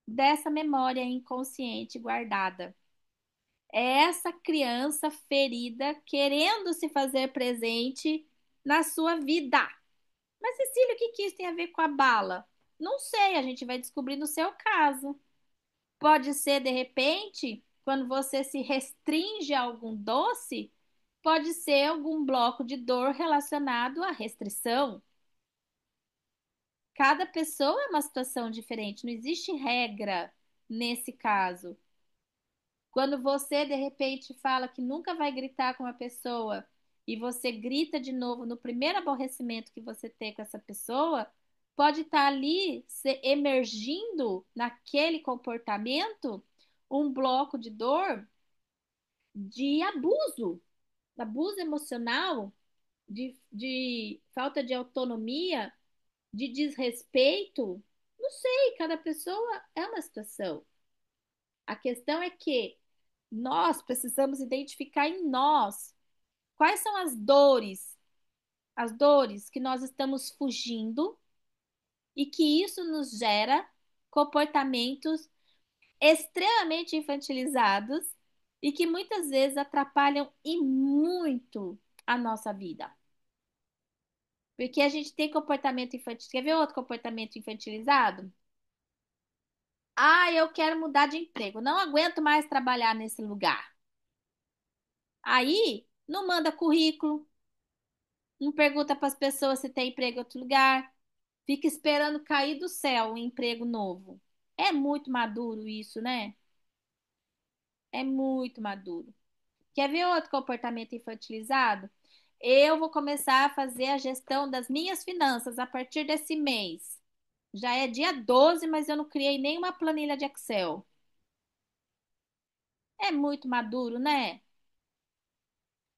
Dessa memória inconsciente guardada. É essa criança ferida querendo se fazer presente na sua vida. Mas, Cecília, o que que isso tem a ver com a bala? Não sei, a gente vai descobrir no seu caso. Pode ser, de repente, quando você se restringe a algum doce, pode ser algum bloco de dor relacionado à restrição. Cada pessoa é uma situação diferente, não existe regra nesse caso. Quando você, de repente, fala que nunca vai gritar com uma pessoa e você grita de novo no primeiro aborrecimento que você tem com essa pessoa, pode estar ali emergindo naquele comportamento um bloco de dor de abuso, abuso emocional, de falta de autonomia, de desrespeito. Não sei, cada pessoa é uma situação. A questão é que nós precisamos identificar em nós quais são as dores que nós estamos fugindo e que isso nos gera comportamentos extremamente infantilizados e que muitas vezes atrapalham e muito a nossa vida. Porque a gente tem comportamento infantil. Quer ver outro comportamento infantilizado? Ah, eu quero mudar de emprego. Não aguento mais trabalhar nesse lugar. Aí, não manda currículo, não pergunta para as pessoas se tem emprego em outro lugar, fica esperando cair do céu um emprego novo. É muito maduro isso, né? É muito maduro. Quer ver outro comportamento infantilizado? Eu vou começar a fazer a gestão das minhas finanças a partir desse mês. Já é dia 12, mas eu não criei nenhuma planilha de Excel. É muito maduro, né?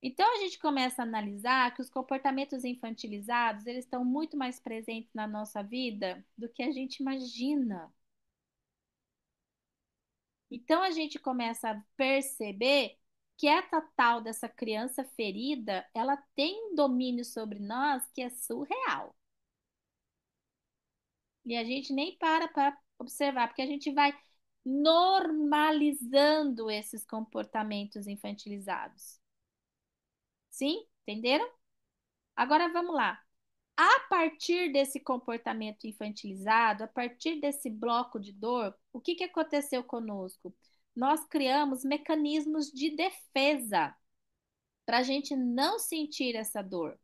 Então a gente começa a analisar que os comportamentos infantilizados, eles estão muito mais presentes na nossa vida do que a gente imagina. Então a gente começa a perceber que essa tal dessa criança ferida, ela tem um domínio sobre nós que é surreal. E a gente nem para observar, porque a gente vai normalizando esses comportamentos infantilizados. Sim? Entenderam? Agora vamos lá. A partir desse comportamento infantilizado, a partir desse bloco de dor, o que que aconteceu conosco? Nós criamos mecanismos de defesa para a gente não sentir essa dor.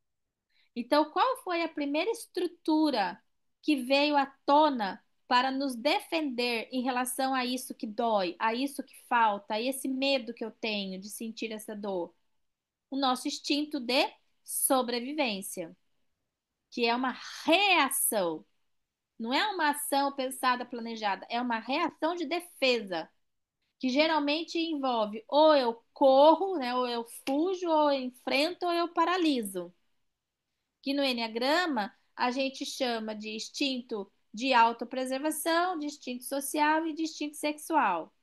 Então, qual foi a primeira estrutura que veio à tona para nos defender em relação a isso que dói, a isso que falta, a esse medo que eu tenho de sentir essa dor? O nosso instinto de sobrevivência, que é uma reação. Não é uma ação pensada, planejada, é uma reação de defesa, que geralmente envolve ou eu corro, né, ou eu fujo, ou eu enfrento, ou eu paraliso. Que no Enneagrama a gente chama de instinto de autopreservação, de instinto social e de instinto sexual.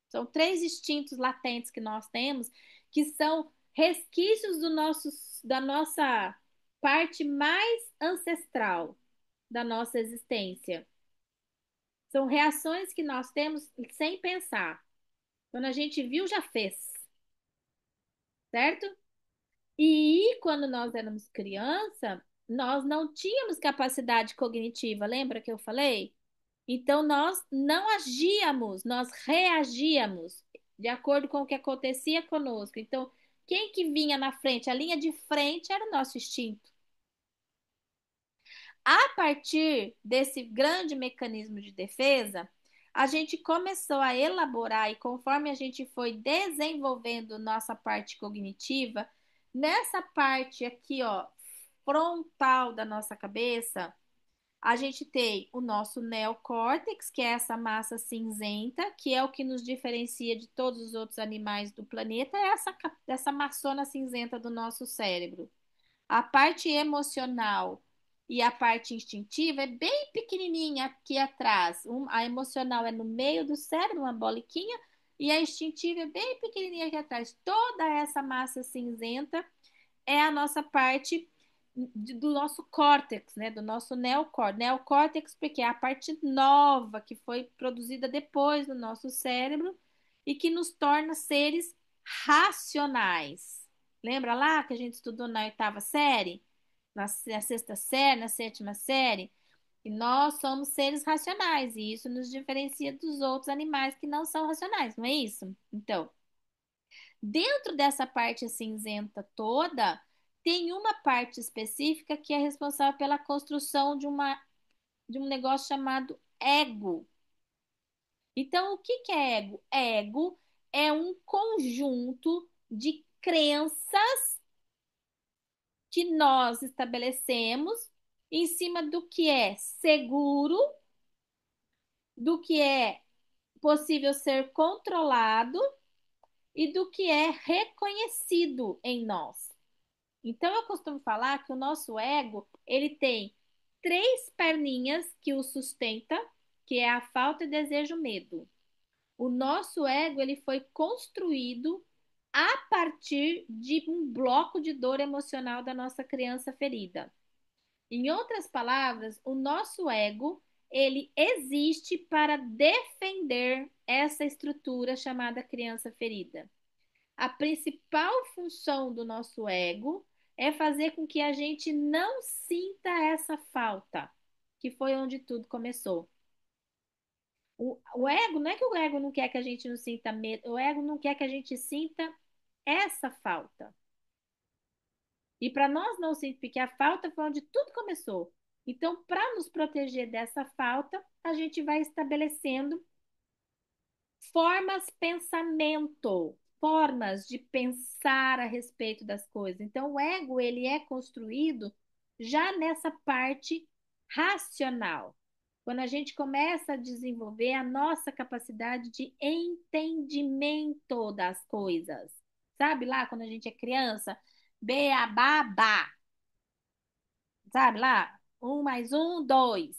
São três instintos latentes que nós temos, que são resquícios da nossa parte mais ancestral da nossa existência. São reações que nós temos sem pensar. Quando a gente viu, já fez, certo? E quando nós éramos criança, nós não tínhamos capacidade cognitiva, lembra que eu falei? Então nós não agíamos, nós reagíamos de acordo com o que acontecia conosco. Então, quem que vinha na frente? A linha de frente era o nosso instinto. A partir desse grande mecanismo de defesa, a gente começou a elaborar, e conforme a gente foi desenvolvendo nossa parte cognitiva, nessa parte aqui, ó, frontal da nossa cabeça, a gente tem o nosso neocórtex, que é essa massa cinzenta, que é o que nos diferencia de todos os outros animais do planeta, é essa maçona cinzenta do nosso cérebro. A parte emocional e a parte instintiva é bem pequenininha aqui atrás. A emocional é no meio do cérebro, uma boliquinha, e a instintiva é bem pequenininha aqui atrás. Toda essa massa cinzenta é a nossa parte do nosso córtex, né? Do nosso neocórtex. Neocórtex porque é a parte nova que foi produzida depois no nosso cérebro e que nos torna seres racionais. Lembra lá que a gente estudou na oitava série? Na sexta série, na sétima série? E nós somos seres racionais e isso nos diferencia dos outros animais que não são racionais, não é isso? Então, dentro dessa parte cinzenta toda, tem uma parte específica que é responsável pela construção de um negócio chamado ego. Então, o que que é ego? Ego é um conjunto de crenças que nós estabelecemos em cima do que é seguro, do que é possível ser controlado e do que é reconhecido em nós. Então, eu costumo falar que o nosso ego, ele tem três perninhas que o sustenta, que é a falta de desejo, medo. O nosso ego, ele foi construído a partir de um bloco de dor emocional da nossa criança ferida. Em outras palavras, o nosso ego, ele existe para defender essa estrutura chamada criança ferida. A principal função do nosso ego é fazer com que a gente não sinta essa falta, que foi onde tudo começou. O ego, não é que o ego não quer que a gente não sinta medo, o ego não quer que a gente sinta essa falta. E para nós não sentir, porque a falta foi onde tudo começou. Então, para nos proteger dessa falta, a gente vai estabelecendo pensamento, formas de pensar a respeito das coisas. Então, o ego, ele é construído já nessa parte racional. Quando a gente começa a desenvolver a nossa capacidade de entendimento das coisas. Sabe lá, quando a gente é criança, beabá, sabe lá? Um mais um, dois.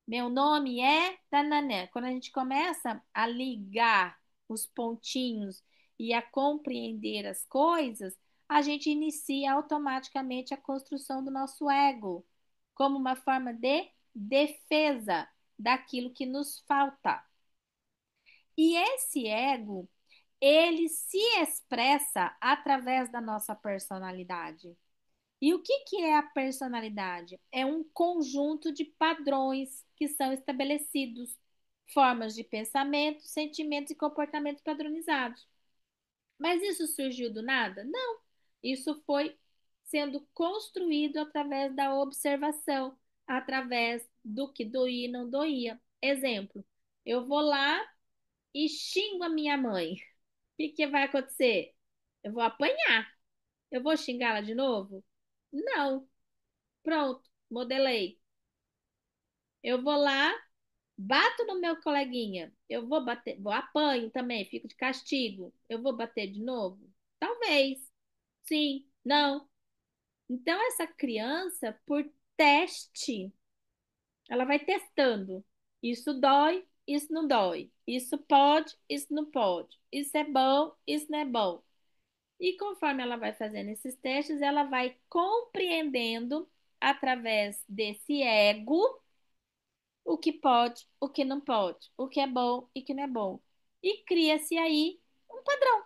Meu nome é Tananã. Quando a gente começa a ligar os pontinhos e a compreender as coisas, a gente inicia automaticamente a construção do nosso ego, como uma forma de defesa daquilo que nos falta. E esse ego, ele se expressa através da nossa personalidade. E o que que é a personalidade? É um conjunto de padrões que são estabelecidos, formas de pensamento, sentimentos e comportamentos padronizados. Mas isso surgiu do nada? Não. Isso foi sendo construído através da observação, através do que doía e não doía. Exemplo, eu vou lá e xingo a minha mãe. O que vai acontecer? Eu vou apanhar. Eu vou xingá-la de novo? Não. Pronto, modelei. Eu vou lá, bato no meu coleguinha. Eu vou bater, vou apanho também, fico de castigo. Eu vou bater de novo? Talvez. Sim, não. Então, essa criança, por teste, ela vai testando. Isso dói, isso não dói. Isso pode, isso não pode. Isso é bom, isso não é bom. E conforme ela vai fazendo esses testes, ela vai compreendendo através desse ego o que pode, o que não pode, o que é bom e o que não é bom. E cria-se aí um padrão,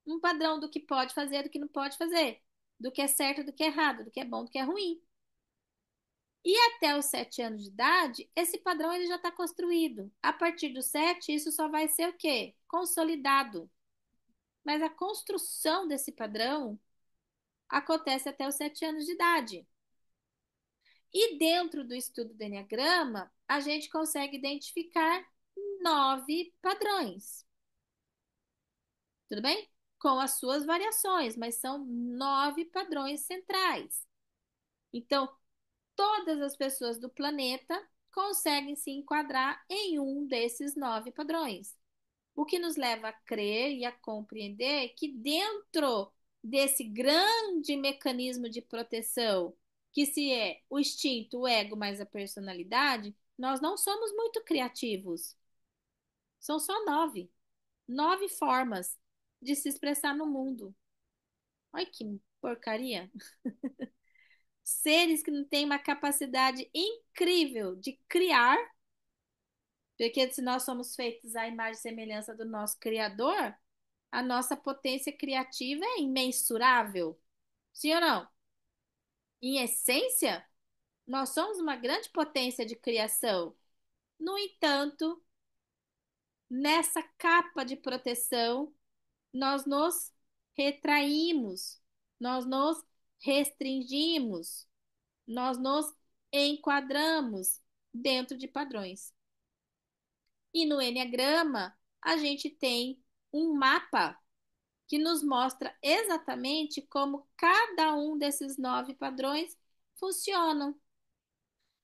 um padrão do que pode fazer, do que não pode fazer, do que é certo, do que é errado, do que é bom, do que é ruim. E até os 7 anos de idade, esse padrão ele já está construído. A partir dos 7, isso só vai ser o quê? Consolidado. Mas a construção desse padrão acontece até os 7 anos de idade. E dentro do estudo do Enneagrama, a gente consegue identificar 9 padrões. Tudo bem? Com as suas variações, mas são 9 padrões centrais. Então, todas as pessoas do planeta conseguem se enquadrar em um desses 9 padrões. O que nos leva a crer e a compreender que dentro desse grande mecanismo de proteção, que se é o instinto, o ego mais a personalidade, nós não somos muito criativos. São só 9 formas de se expressar no mundo. Olha que porcaria. Seres que não têm uma capacidade incrível de criar, porque se nós somos feitos à imagem e semelhança do nosso Criador, a nossa potência criativa é imensurável. Sim ou não? Em essência, nós somos uma grande potência de criação. No entanto, nessa capa de proteção, nós nos retraímos, nós nos restringimos, nós nos enquadramos dentro de padrões. E no Enneagrama, a gente tem um mapa que nos mostra exatamente como cada um desses 9 padrões funcionam.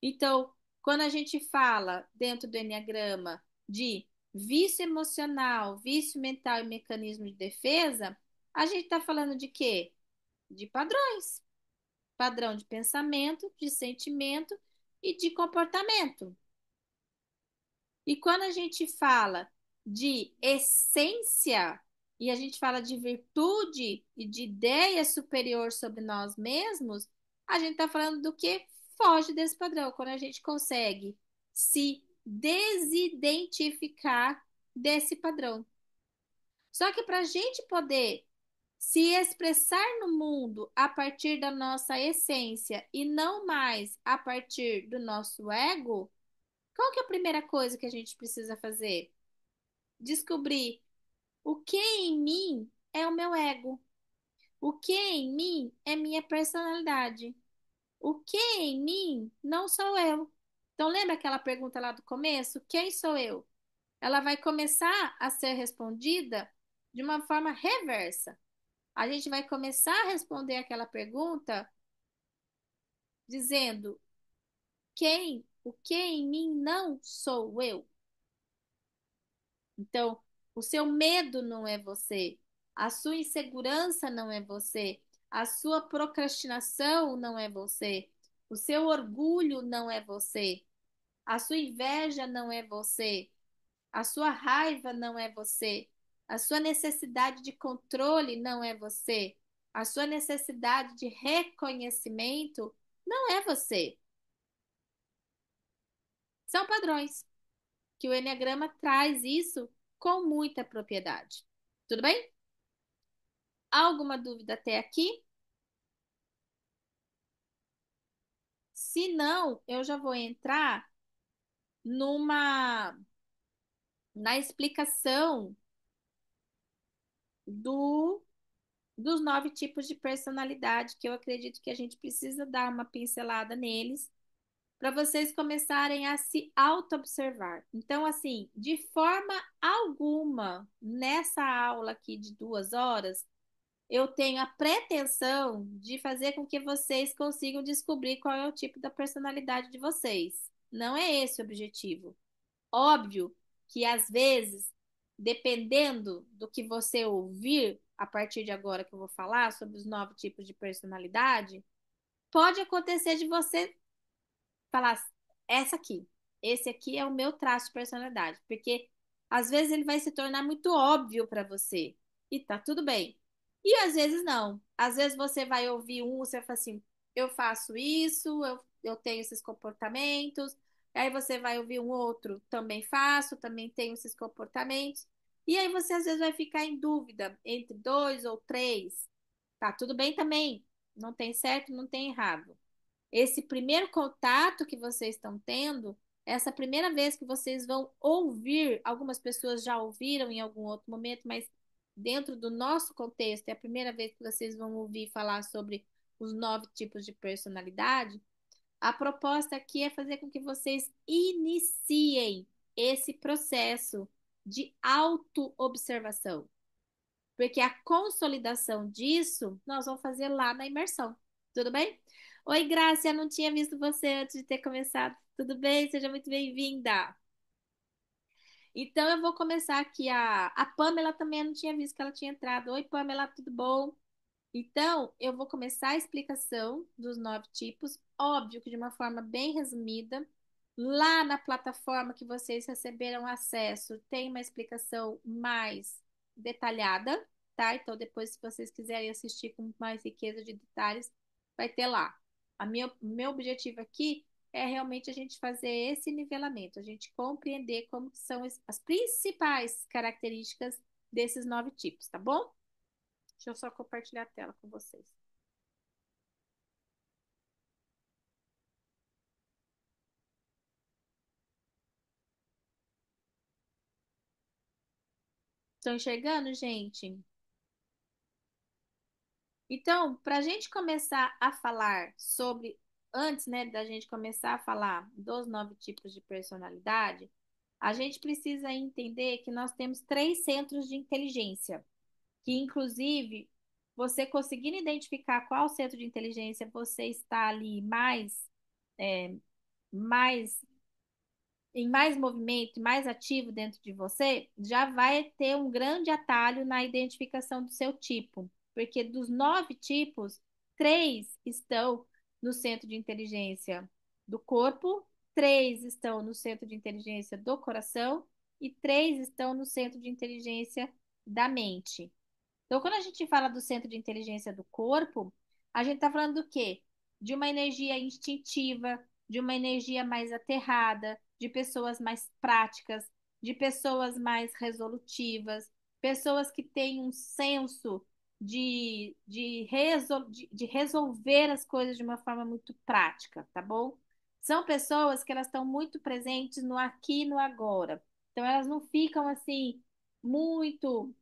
Então, quando a gente fala dentro do Enneagrama de vício emocional, vício mental e mecanismo de defesa, a gente está falando de quê? De padrões. Padrão de pensamento, de sentimento e de comportamento. E quando a gente fala de essência, e a gente fala de virtude e de ideia superior sobre nós mesmos, a gente está falando do que foge desse padrão, quando a gente consegue se desidentificar desse padrão. Só que para a gente poder se expressar no mundo a partir da nossa essência e não mais a partir do nosso ego, qual que é a primeira coisa que a gente precisa fazer? Descobrir o que em mim é o meu ego, o que em mim é minha personalidade, o que em mim não sou eu. Então, lembra aquela pergunta lá do começo? Quem sou eu? Ela vai começar a ser respondida de uma forma reversa. A gente vai começar a responder aquela pergunta dizendo o que em mim não sou eu. Então, o seu medo não é você, a sua insegurança não é você, a sua procrastinação não é você, o seu orgulho não é você, a sua inveja não é você, a sua raiva não é você, a sua necessidade de controle não é você, a sua necessidade de reconhecimento não é você. São padrões que o Enneagrama traz isso com muita propriedade. Tudo bem? Alguma dúvida até aqui? Se não, eu já vou entrar numa na explicação do dos 9 tipos de personalidade que eu acredito que a gente precisa dar uma pincelada neles para vocês começarem a se auto-observar. Então, assim, de forma alguma, nessa aula aqui de 2 horas, eu tenho a pretensão de fazer com que vocês consigam descobrir qual é o tipo da personalidade de vocês. Não é esse o objetivo. Óbvio que às vezes, dependendo do que você ouvir a partir de agora que eu vou falar sobre os 9 tipos de personalidade, pode acontecer de você falar essa aqui, esse aqui é o meu traço de personalidade, porque às vezes ele vai se tornar muito óbvio para você e tá tudo bem. E às vezes não. Às vezes você vai ouvir você vai falar assim, eu faço isso, eu tenho esses comportamentos. Aí você vai ouvir um outro, também faço, também tenho esses comportamentos. E aí você às vezes vai ficar em dúvida entre 2 ou 3. Tá tudo bem também. Não tem certo, não tem errado. Esse primeiro contato que vocês estão tendo, essa primeira vez que vocês vão ouvir, algumas pessoas já ouviram em algum outro momento, mas dentro do nosso contexto, é a primeira vez que vocês vão ouvir falar sobre os 9 tipos de personalidade. A proposta aqui é fazer com que vocês iniciem esse processo de auto-observação, porque a consolidação disso nós vamos fazer lá na imersão. Tudo bem? Oi, Grácia, não tinha visto você antes de ter começado. Tudo bem? Seja muito bem-vinda. Então, eu vou começar aqui. A Pamela também eu não tinha visto que ela tinha entrado. Oi, Pamela, tudo bom? Então, eu vou começar a explicação dos 9 tipos, óbvio que de uma forma bem resumida. Lá na plataforma que vocês receberam acesso, tem uma explicação mais detalhada, tá? Então, depois, se vocês quiserem assistir com mais riqueza de detalhes, vai ter lá. Meu objetivo aqui é realmente a gente fazer esse nivelamento, a gente compreender como são as principais características desses 9 tipos, tá bom? Deixa eu só compartilhar a tela com vocês. Estão enxergando, gente? Então, para a gente começar a falar sobre, antes, né, da gente começar a falar dos 9 tipos de personalidade, a gente precisa entender que nós temos 3 centros de inteligência, que inclusive você conseguindo identificar qual centro de inteligência você está ali mais em mais movimento e mais ativo dentro de você, já vai ter um grande atalho na identificação do seu tipo. Porque dos 9 tipos, 3 estão no centro de inteligência do corpo, 3 estão no centro de inteligência do coração e 3 estão no centro de inteligência da mente. Então, quando a gente fala do centro de inteligência do corpo, a gente está falando do quê? De uma energia instintiva, de uma energia mais aterrada, de pessoas mais práticas, de pessoas mais resolutivas, pessoas que têm um senso de resolver as coisas de uma forma muito prática, tá bom? São pessoas que elas estão muito presentes no aqui e no agora. Então, elas não ficam assim muito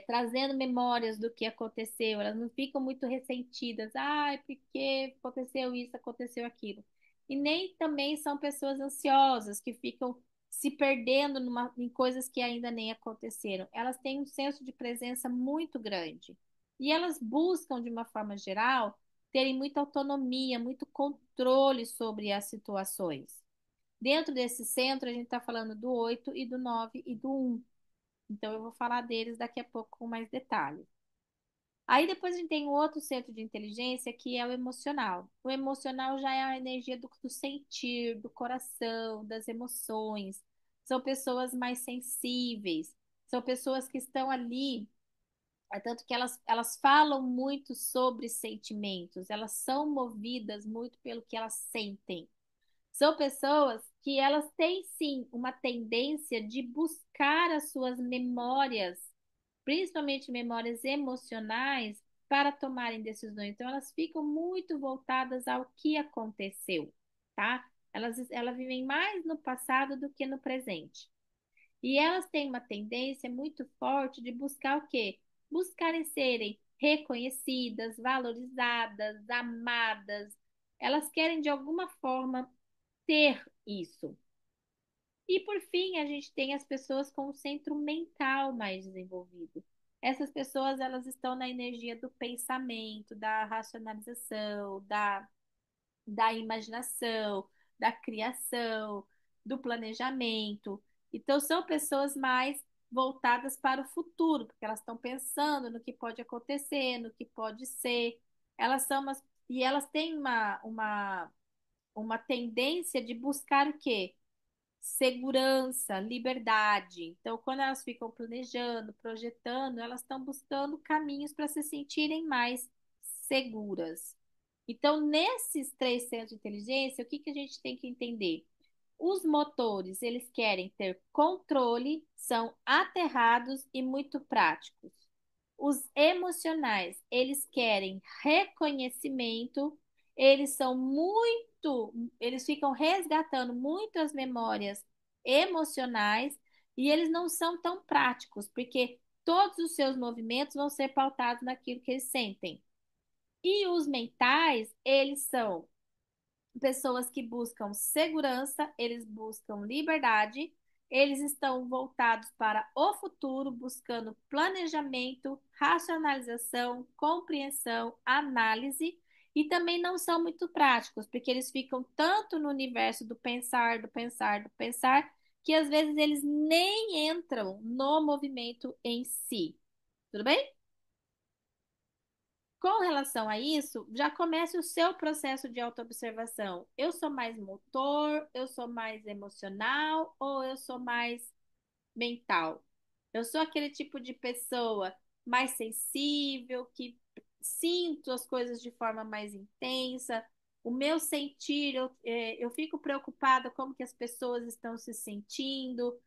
trazendo memórias do que aconteceu, elas não ficam muito ressentidas, ai, porque aconteceu isso, aconteceu aquilo. E nem também são pessoas ansiosas que ficam se perdendo em coisas que ainda nem aconteceram. Elas têm um senso de presença muito grande. E elas buscam, de uma forma geral, terem muita autonomia, muito controle sobre as situações. Dentro desse centro, a gente está falando do 8 e do 9 e do 1. Então, eu vou falar deles daqui a pouco com mais detalhes. Aí depois a gente tem um outro centro de inteligência que é o emocional. O emocional já é a energia do sentir, do coração, das emoções. São pessoas mais sensíveis. São pessoas que estão ali, tanto que elas falam muito sobre sentimentos. Elas são movidas muito pelo que elas sentem. São pessoas que elas têm sim uma tendência de buscar as suas memórias, principalmente memórias emocionais, para tomarem decisões. Então, elas ficam muito voltadas ao que aconteceu, tá? Elas vivem mais no passado do que no presente. E elas têm uma tendência muito forte de buscar o quê? Buscarem serem reconhecidas, valorizadas, amadas, Elas querem de alguma forma ter isso. E por fim, a gente tem as pessoas com o centro mental mais desenvolvido. Essas pessoas, elas estão na energia do pensamento, da racionalização, da imaginação, da criação, do planejamento. Então, são pessoas mais voltadas para o futuro, porque elas estão pensando no que pode acontecer, no que pode ser. Elas são umas, e elas têm uma tendência de buscar o quê? Segurança, liberdade. Então, quando elas ficam planejando, projetando, elas estão buscando caminhos para se sentirem mais seguras. Então, nesses três centros de inteligência, o que que a gente tem que entender? Os motores, eles querem ter controle, são aterrados e muito práticos. Os emocionais, eles querem reconhecimento, eles são muito, eles ficam resgatando muitas memórias emocionais e eles não são tão práticos, porque todos os seus movimentos vão ser pautados naquilo que eles sentem. E os mentais, eles são pessoas que buscam segurança, eles buscam liberdade, eles estão voltados para o futuro, buscando planejamento, racionalização, compreensão, análise, e também não são muito práticos, porque eles ficam tanto no universo do pensar, do pensar, do pensar, que às vezes eles nem entram no movimento em si. Tudo bem? Com relação a isso, já comece o seu processo de autoobservação. Eu sou mais motor, eu sou mais emocional ou eu sou mais mental? Eu sou aquele tipo de pessoa mais sensível, que sinto as coisas de forma mais intensa. O meu sentir, eu fico preocupada como que as pessoas estão se sentindo.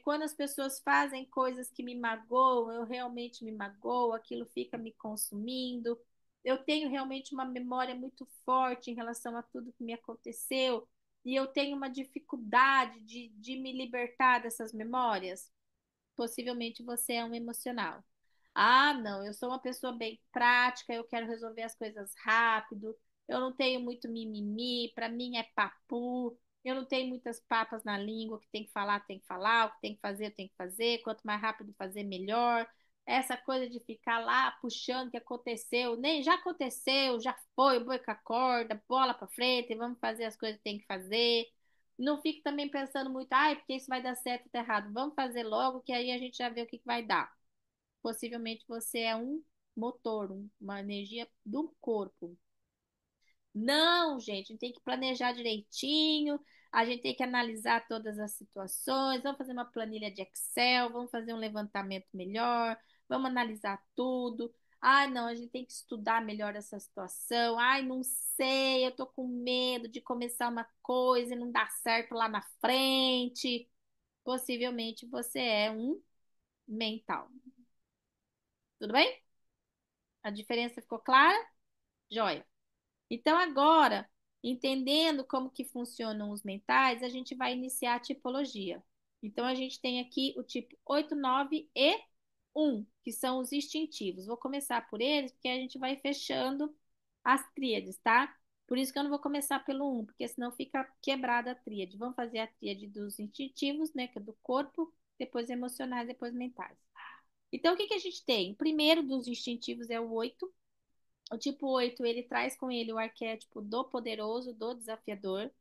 Quando as pessoas fazem coisas que me magoam, eu realmente me magoo, aquilo fica me consumindo. Eu tenho realmente uma memória muito forte em relação a tudo que me aconteceu e eu tenho uma dificuldade de me libertar dessas memórias. Possivelmente você é um emocional. Ah, não, eu sou uma pessoa bem prática, eu quero resolver as coisas rápido, eu não tenho muito mimimi, para mim é papu, eu não tenho muitas papas na língua, o que tem que falar, o que tem que fazer, tem que fazer, quanto mais rápido fazer, melhor. Essa coisa de ficar lá puxando o que aconteceu, nem já aconteceu, já foi, o boi com a corda, bola para frente, vamos fazer as coisas que tem que fazer. Não fique também pensando muito, ai, porque isso vai dar certo ou tá errado. Vamos fazer logo, que aí a gente já vê o que que vai dar. Possivelmente você é um motor, uma energia do corpo. Não, gente, a gente tem que planejar direitinho, a gente tem que analisar todas as situações, vamos fazer uma planilha de Excel, vamos fazer um levantamento melhor, vamos analisar tudo. Ai, não, a gente tem que estudar melhor essa situação. Ai, não sei, eu tô com medo de começar uma coisa e não dar certo lá na frente. Possivelmente você é um mental. Tudo bem? A diferença ficou clara? Joia. Então, agora, entendendo como que funcionam os mentais, a gente vai iniciar a tipologia. Então, a gente tem aqui o tipo 8, 9 e 1, que são os instintivos. Vou começar por eles, porque a gente vai fechando as tríades, tá? Por isso que eu não vou começar pelo 1, porque senão fica quebrada a tríade. Vamos fazer a tríade dos instintivos, né, que é do corpo, depois emocionais, depois mentais. Então, o que que a gente tem? O primeiro dos instintivos é o 8. O tipo 8 ele traz com ele o arquétipo do poderoso, do desafiador.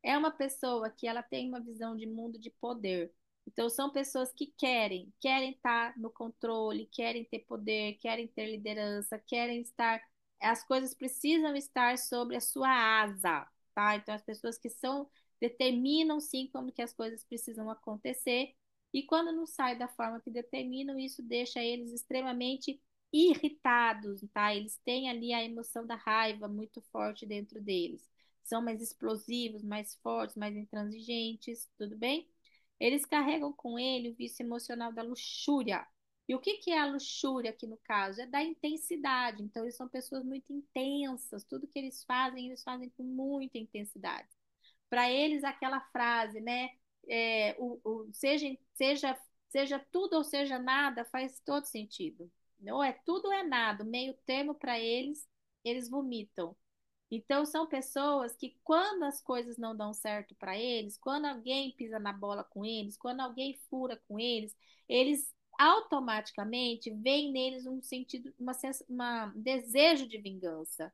É uma pessoa que ela tem uma visão de mundo de poder. Então, são pessoas que querem estar no controle, querem ter poder, querem ter liderança, querem estar. As coisas precisam estar sobre a sua asa, tá? Então, as pessoas que são, determinam sim como que as coisas precisam acontecer. E quando não sai da forma que determinam, isso deixa eles extremamente irritados, tá? Eles têm ali a emoção da raiva muito forte dentro deles. São mais explosivos, mais fortes, mais intransigentes, tudo bem? Eles carregam com ele o vício emocional da luxúria. E o que que é a luxúria aqui no caso? É da intensidade. Então, eles são pessoas muito intensas. Tudo que eles fazem com muita intensidade. Para eles, aquela frase, né? Seja tudo ou seja nada, faz todo sentido. Ou é tudo ou é nada. O meio termo para eles, eles vomitam. Então, são pessoas que, quando as coisas não dão certo para eles, quando alguém pisa na bola com eles, quando alguém fura com eles automaticamente veem neles um sentido, um desejo de vingança.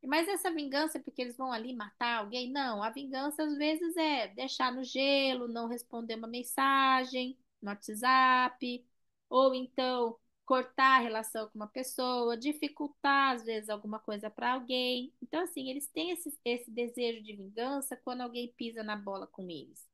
Mas essa vingança é porque eles vão ali matar alguém? Não, a vingança às vezes é deixar no gelo, não responder uma mensagem no WhatsApp, ou então cortar a relação com uma pessoa, dificultar às vezes alguma coisa para alguém. Então, assim, eles têm esse desejo de vingança quando alguém pisa na bola com eles.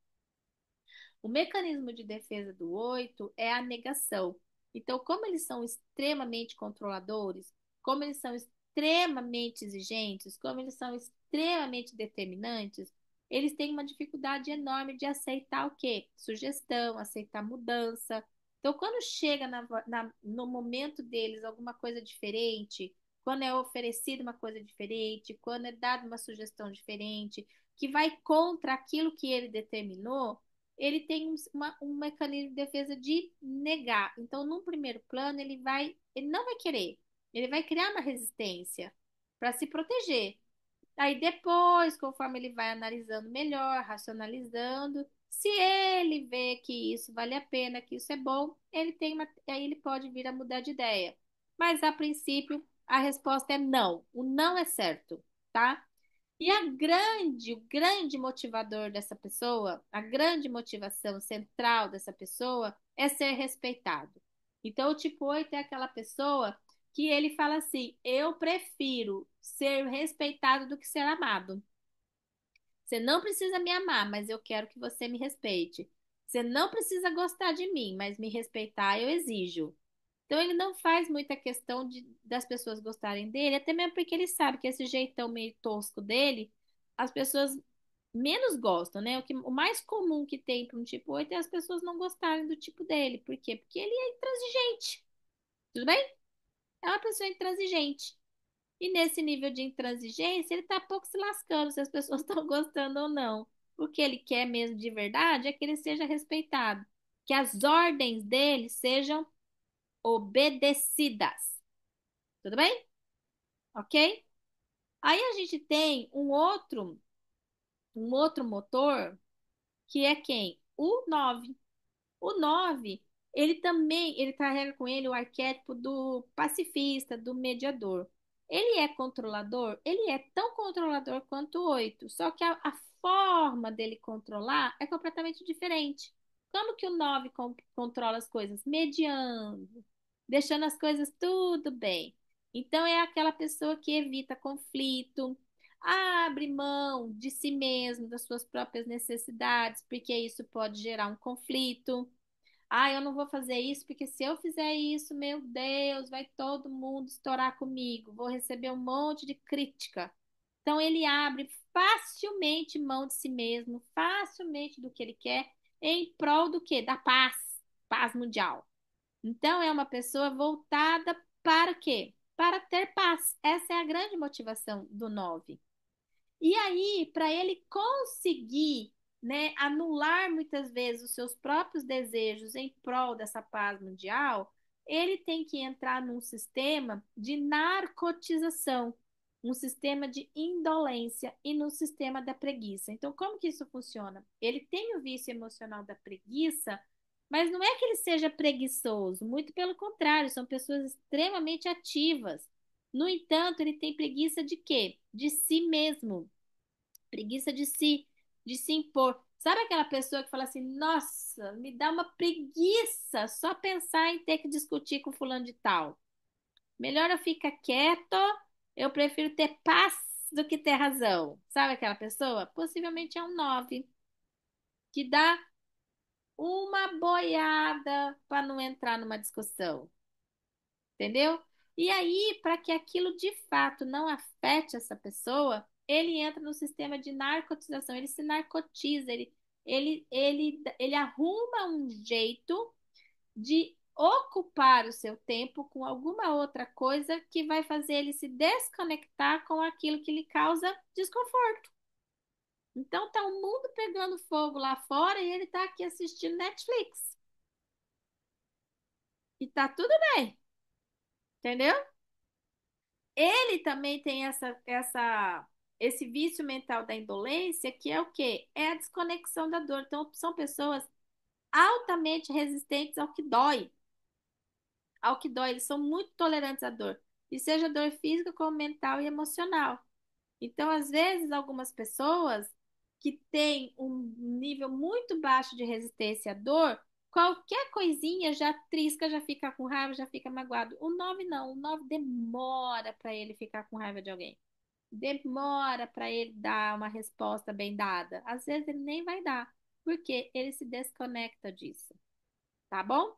O mecanismo de defesa do 8 é a negação. Então, como eles são extremamente controladores, como eles são extremamente exigentes, como eles são extremamente determinantes, eles têm uma dificuldade enorme de aceitar o quê? Sugestão, aceitar mudança. Então, quando chega no momento deles alguma coisa diferente, quando é oferecida uma coisa diferente, quando é dada uma sugestão diferente, que vai contra aquilo que ele determinou, ele tem um mecanismo de defesa de negar. Então, num primeiro plano, ele não vai querer, ele vai criar uma resistência para se proteger. Aí depois, conforme ele vai analisando melhor, racionalizando, se ele vê que isso vale a pena, que isso é bom, aí ele pode vir a mudar de ideia. Mas a princípio, a resposta é não. O não é certo, tá? E o grande motivador dessa pessoa, a grande motivação central dessa pessoa é ser respeitado. Então, o tipo 8 é aquela pessoa que ele fala assim: eu prefiro ser respeitado do que ser amado. Você não precisa me amar, mas eu quero que você me respeite. Você não precisa gostar de mim, mas me respeitar eu exijo. Então ele não faz muita questão das pessoas gostarem dele, até mesmo porque ele sabe que esse jeitão meio tosco dele, as pessoas menos gostam, né? O mais comum que tem para um tipo 8 é as pessoas não gostarem do tipo dele. Por quê? Porque ele é intransigente. Tudo bem? É uma pessoa intransigente. E nesse nível de intransigência, ele tá pouco se lascando se as pessoas estão gostando ou não. O que ele quer mesmo de verdade é que ele seja respeitado, que as ordens dele sejam obedecidas. Tudo bem? Ok? Aí a gente tem um outro motor que é quem? O 9. O 9, ele carrega com ele o arquétipo do pacifista, do mediador. Ele é controlador? Ele é tão controlador quanto o 8, só que a forma dele controlar é completamente diferente. Como que o 9 controla as coisas? Mediando, deixando as coisas tudo bem. Então é aquela pessoa que evita conflito, abre mão de si mesmo, das suas próprias necessidades, porque isso pode gerar um conflito. Ah, eu não vou fazer isso porque se eu fizer isso, meu Deus, vai todo mundo estourar comigo, vou receber um monte de crítica. Então ele abre facilmente mão de si mesmo, facilmente do que ele quer, em prol do quê? Da paz, paz mundial. Então é uma pessoa voltada para o quê? Para ter paz. Essa é a grande motivação do 9. E aí, para ele conseguir, né, anular muitas vezes os seus próprios desejos em prol dessa paz mundial, ele tem que entrar num sistema de narcotização, um sistema de indolência e no sistema da preguiça. Então, como que isso funciona? Ele tem o vício emocional da preguiça, mas não é que ele seja preguiçoso, muito pelo contrário, são pessoas extremamente ativas. No entanto, ele tem preguiça de quê? De si mesmo, preguiça de se impor. Sabe aquela pessoa que fala assim: nossa, me dá uma preguiça só pensar em ter que discutir com fulano de tal. Melhor eu ficar quieto, eu prefiro ter paz do que ter razão. Sabe aquela pessoa? Possivelmente é um 9 que dá uma boiada para não entrar numa discussão. Entendeu? E aí, para que aquilo de fato não afete essa pessoa, ele entra no sistema de narcotização, ele se narcotiza, ele arruma um jeito de ocupar o seu tempo com alguma outra coisa que vai fazer ele se desconectar com aquilo que lhe causa desconforto. Então tá o mundo pegando fogo lá fora e ele tá aqui assistindo Netflix. E tá tudo bem, entendeu? Ele também tem essa esse vício mental da indolência, que é o quê? É a desconexão da dor. Então, são pessoas altamente resistentes ao que dói. Ao que dói, eles são muito tolerantes à dor. E seja dor física, como mental e emocional. Então, às vezes, algumas pessoas que têm um nível muito baixo de resistência à dor, qualquer coisinha já trisca, já fica com raiva, já fica magoado. O 9 não, o 9 demora para ele ficar com raiva de alguém. Demora para ele dar uma resposta bem dada. Às vezes ele nem vai dar, porque ele se desconecta disso. Tá bom?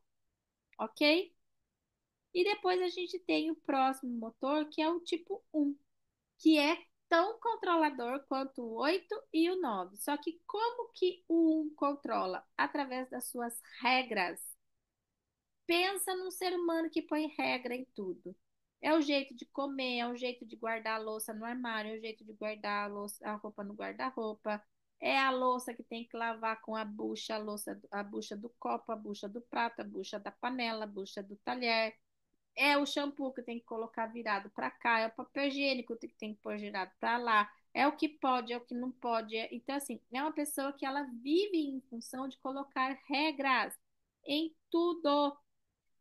Ok? E depois a gente tem o próximo motor, que é o tipo um, que é tão controlador quanto o 8 e o 9. Só que como que o 1 controla? Através das suas regras. Pensa num ser humano que põe regra em tudo. É o jeito de comer, é o jeito de guardar a louça no armário, é o jeito de guardar a roupa no guarda-roupa. É a louça que tem que lavar com a bucha, a bucha do copo, a bucha do prato, a bucha da panela, a bucha do talher. É o shampoo que tem que colocar virado para cá, é o papel higiênico que tem que pôr virado para lá, é o que pode, é o que não pode. Então, assim, é uma pessoa que ela vive em função de colocar regras em tudo.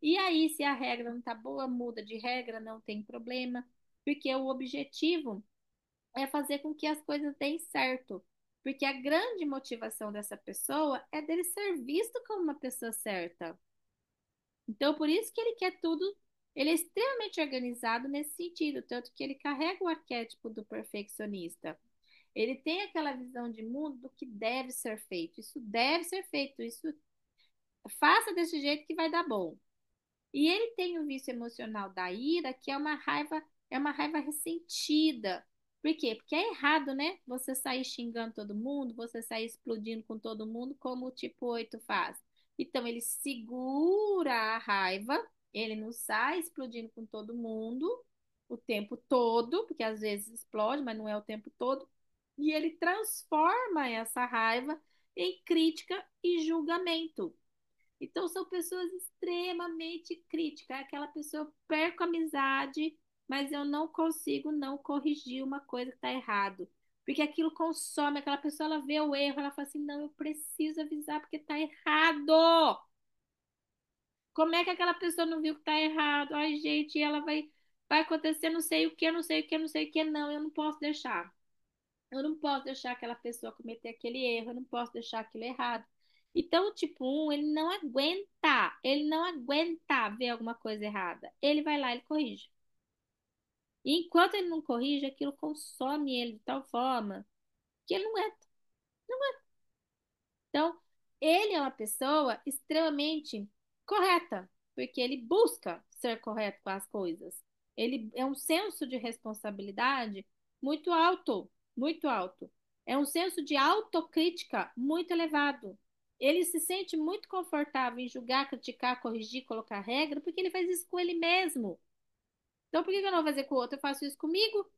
E aí, se a regra não tá boa, muda de regra, não tem problema, porque o objetivo é fazer com que as coisas deem certo. Porque a grande motivação dessa pessoa é dele ser visto como uma pessoa certa. Então, por isso que ele quer tudo, ele é extremamente organizado nesse sentido, tanto que ele carrega o arquétipo do perfeccionista. Ele tem aquela visão de mundo do que deve ser feito. Isso deve ser feito, isso faça desse jeito que vai dar bom. E ele tem o vício emocional da ira, que é uma raiva ressentida. Por quê? Porque é errado, né? Você sair xingando todo mundo, você sair explodindo com todo mundo, como o tipo 8 faz. Então, ele segura a raiva, ele não sai explodindo com todo mundo o tempo todo, porque às vezes explode, mas não é o tempo todo. E ele transforma essa raiva em crítica e julgamento. Então, são pessoas extremamente críticas. É aquela pessoa, eu perco a amizade, mas eu não consigo não corrigir uma coisa que está errado. Porque aquilo consome, aquela pessoa, ela vê o erro, ela fala assim, não, eu preciso avisar porque está errado. Como é que aquela pessoa não viu que está errado? Ai, gente, vai acontecer não sei o que, não sei o que, não sei o que, não, eu não posso deixar. Eu não posso deixar aquela pessoa cometer aquele erro, eu não posso deixar aquilo errado. Então, o tipo um ele não aguenta ver alguma coisa errada. Ele vai lá, ele corrige. E enquanto ele não corrige, aquilo consome ele de tal forma que ele não aguenta. Então, ele é uma pessoa extremamente correta, porque ele busca ser correto com as coisas. Ele é um senso de responsabilidade muito alto, muito alto. É um senso de autocrítica muito elevado. Ele se sente muito confortável em julgar, criticar, corrigir, colocar regra, porque ele faz isso com ele mesmo. Então, por que eu não vou fazer com o outro? Eu faço isso comigo.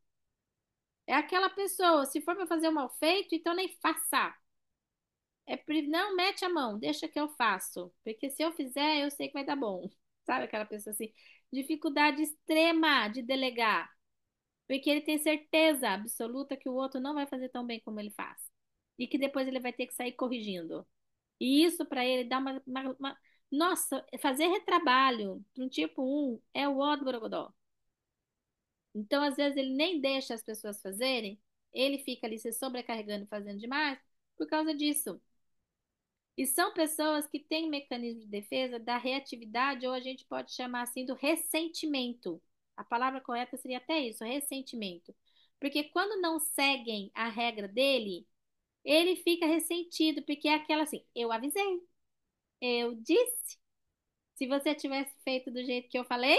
É aquela pessoa, se for para fazer um mal feito, então nem faça. Não mete a mão, deixa que eu faço. Porque se eu fizer, eu sei que vai dar bom. Sabe aquela pessoa assim? Dificuldade extrema de delegar. Porque ele tem certeza absoluta que o outro não vai fazer tão bem como ele faz. E que depois ele vai ter que sair corrigindo. E isso para ele dá Nossa, fazer retrabalho para um tipo um é o ó do borogodó. Então, às vezes, ele nem deixa as pessoas fazerem. Ele fica ali se sobrecarregando, fazendo demais por causa disso. E são pessoas que têm mecanismo de defesa da reatividade, ou a gente pode chamar assim do ressentimento. A palavra correta seria até isso, ressentimento. Porque quando não seguem a regra dele, ele fica ressentido, porque é aquela assim, eu avisei, eu disse. Se você tivesse feito do jeito que eu falei,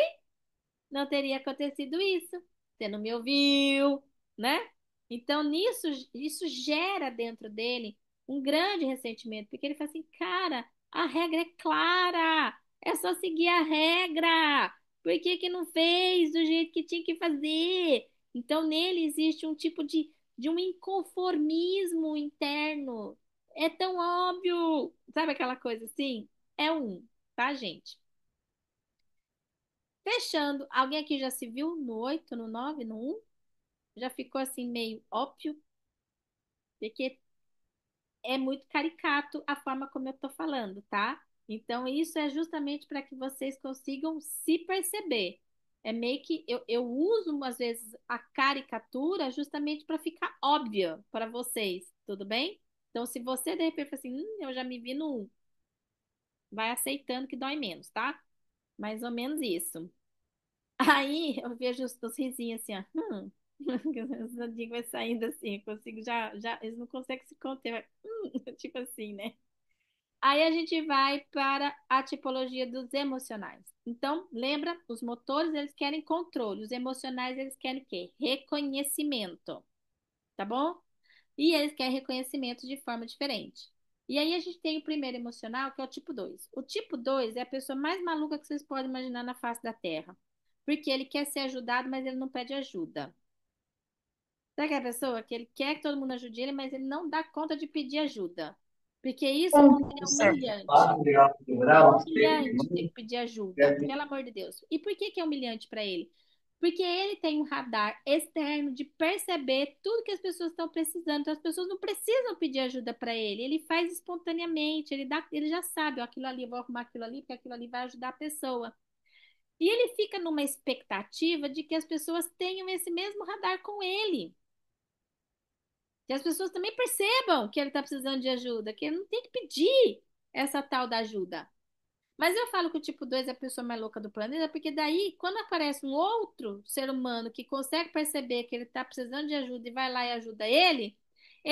não teria acontecido isso. Você não me ouviu, né? Então, isso gera dentro dele um grande ressentimento, porque ele fala assim, cara, a regra é clara, é só seguir a regra. Por que que não fez do jeito que tinha que fazer? Então, nele existe um tipo de um inconformismo interno. É tão óbvio, sabe aquela coisa assim? É um, tá, gente? Fechando, alguém aqui já se viu no 8, no 9, no 1? já ficou assim meio óbvio, porque é muito caricato a forma como eu tô falando, tá? Então, isso é justamente para que vocês consigam se perceber. É meio que eu uso, às vezes, a caricatura justamente para ficar óbvia para vocês, tudo bem? Então, se você de repente fala assim, eu já me vi no 1, vai aceitando que dói menos, tá? Mais ou menos isso. Aí eu vejo os risinhos assim, ó. Os dedinhos vai saindo assim, eu consigo eles não conseguem se conter, tipo assim, né? Aí a gente vai para a tipologia dos emocionais. Então, lembra, os motores eles querem controle, os emocionais eles querem o quê? Reconhecimento, tá bom? E eles querem reconhecimento de forma diferente. E aí a gente tem o primeiro emocional, que é o tipo 2. O tipo 2 é a pessoa mais maluca que vocês podem imaginar na face da Terra. Porque ele quer ser ajudado, mas ele não pede ajuda. Sabe aquela pessoa que ele quer que todo mundo ajude ele, mas ele não dá conta de pedir ajuda? Porque isso para ele é humilhante. É humilhante ter que pedir ajuda, pelo amor de Deus. E por que que é humilhante para ele? Porque ele tem um radar externo de perceber tudo que as pessoas estão precisando. Então, as pessoas não precisam pedir ajuda para ele. Ele faz espontaneamente, ele já sabe, ó, aquilo ali, eu vou arrumar aquilo ali, porque aquilo ali vai ajudar a pessoa. E ele fica numa expectativa de que as pessoas tenham esse mesmo radar com ele. Que as pessoas também percebam que ele está precisando de ajuda, que ele não tem que pedir essa tal da ajuda. Mas eu falo que o tipo 2 é a pessoa mais louca do planeta, porque daí, quando aparece um outro ser humano que consegue perceber que ele está precisando de ajuda e vai lá e ajuda ele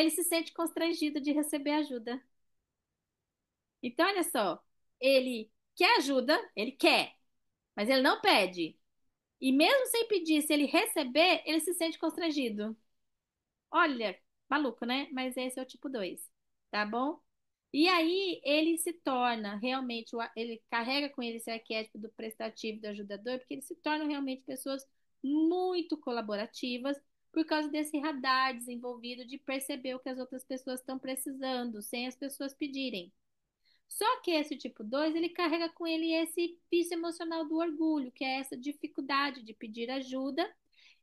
se sente constrangido de receber ajuda. Então, olha só, ele quer ajuda, ele quer, mas ele não pede. E mesmo sem pedir, se ele receber, ele se sente constrangido. Olha, maluco, né? Mas esse é o tipo 2, tá bom? E aí ele se torna realmente, ele carrega com ele esse arquétipo do prestativo, do ajudador, porque eles se tornam realmente pessoas muito colaborativas por causa desse radar desenvolvido de perceber o que as outras pessoas estão precisando, sem as pessoas pedirem. Só que esse tipo 2 ele carrega com ele esse vício emocional do orgulho, que é essa dificuldade de pedir ajuda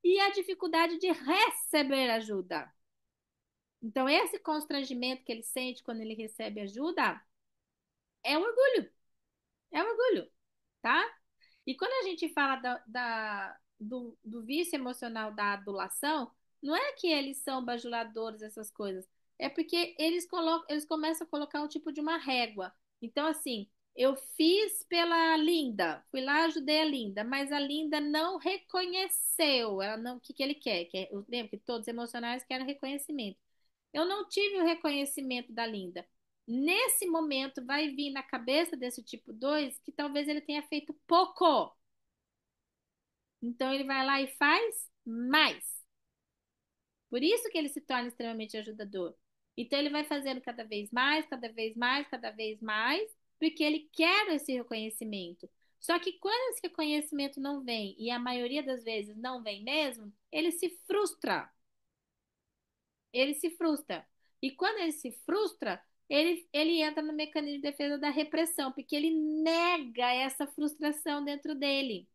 e a dificuldade de receber ajuda. Então, esse constrangimento que ele sente quando ele recebe ajuda é o orgulho, é o orgulho, tá? E quando a gente fala do vício emocional da adulação, não é que eles são bajuladores, essas coisas, é porque eles começam a colocar um tipo de uma régua. Então, assim, eu fiz pela Linda, fui lá, ajudei a Linda, mas a Linda não reconheceu, ela não, o que que ele quer? Lembra que todos os emocionais querem reconhecimento. Eu não tive o reconhecimento da Linda. Nesse momento, vai vir na cabeça desse tipo 2 que talvez ele tenha feito pouco. Então, ele vai lá e faz mais. Por isso que ele se torna extremamente ajudador. Então, ele vai fazendo cada vez mais, cada vez mais, cada vez mais, porque ele quer esse reconhecimento. Só que quando esse reconhecimento não vem, e a maioria das vezes não vem mesmo, ele se frustra. Ele se frustra. E quando ele se frustra, ele entra no mecanismo de defesa da repressão, porque ele nega essa frustração dentro dele.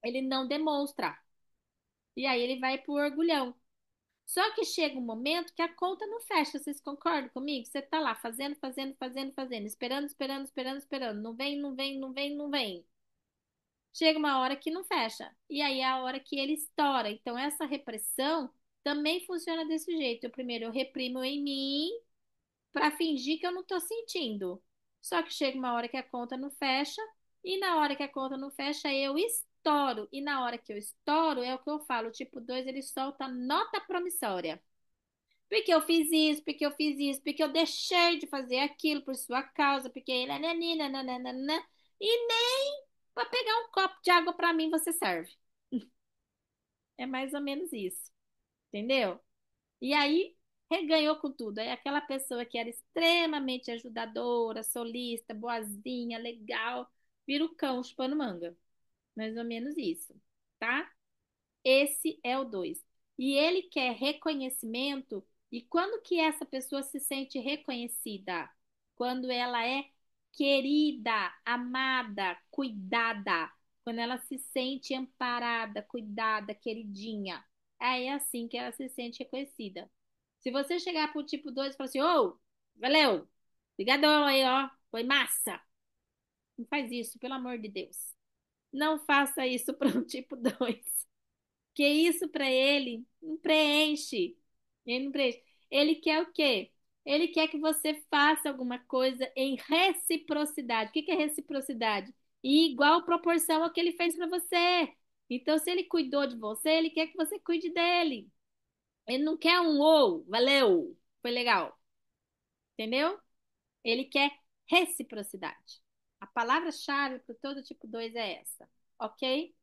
Ele não demonstra. E aí ele vai pro orgulhão. Só que chega um momento que a conta não fecha. Vocês concordam comigo? Você tá lá fazendo, fazendo, fazendo, fazendo, esperando, esperando, esperando, esperando. Não vem, não vem, não vem, não vem. Chega uma hora que não fecha. E aí é a hora que ele estoura. Então, essa repressão também funciona desse jeito. Primeiro eu reprimo em mim para fingir que eu não estou sentindo. Só que chega uma hora que a conta não fecha, e na hora que a conta não fecha, eu estouro. E na hora que eu estouro, é o que eu falo, o tipo 2 ele solta nota promissória. Porque eu fiz isso, porque eu fiz isso, porque eu deixei de fazer aquilo por sua causa, porque nananina, e nem para pegar um copo de água para mim você serve. É mais ou menos isso, entendeu? E aí reganhou com tudo. Aí aquela pessoa que era extremamente ajudadora, solista, boazinha, legal, vira o cão chupando manga. Mais ou menos isso, tá? Esse é o 2. E ele quer reconhecimento. E quando que essa pessoa se sente reconhecida? Quando ela é querida, amada, cuidada. Quando ela se sente amparada, cuidada, queridinha. aí é assim que ela se sente reconhecida. Se você chegar pro tipo 2 e falar assim, ô, valeu, obrigadão aí, ó, foi massa. Não faz isso, pelo amor de Deus. Não faça isso para um tipo 2, que isso para ele não preenche. Ele não preenche. Ele quer o quê? Ele quer que você faça alguma coisa em reciprocidade. O que que é reciprocidade? E igual proporção ao que ele fez para você. Então, se ele cuidou de você, ele quer que você cuide dele. Ele não quer um ou, valeu, foi legal. Entendeu? Ele quer reciprocidade. A palavra-chave para todo tipo 2 é essa, ok?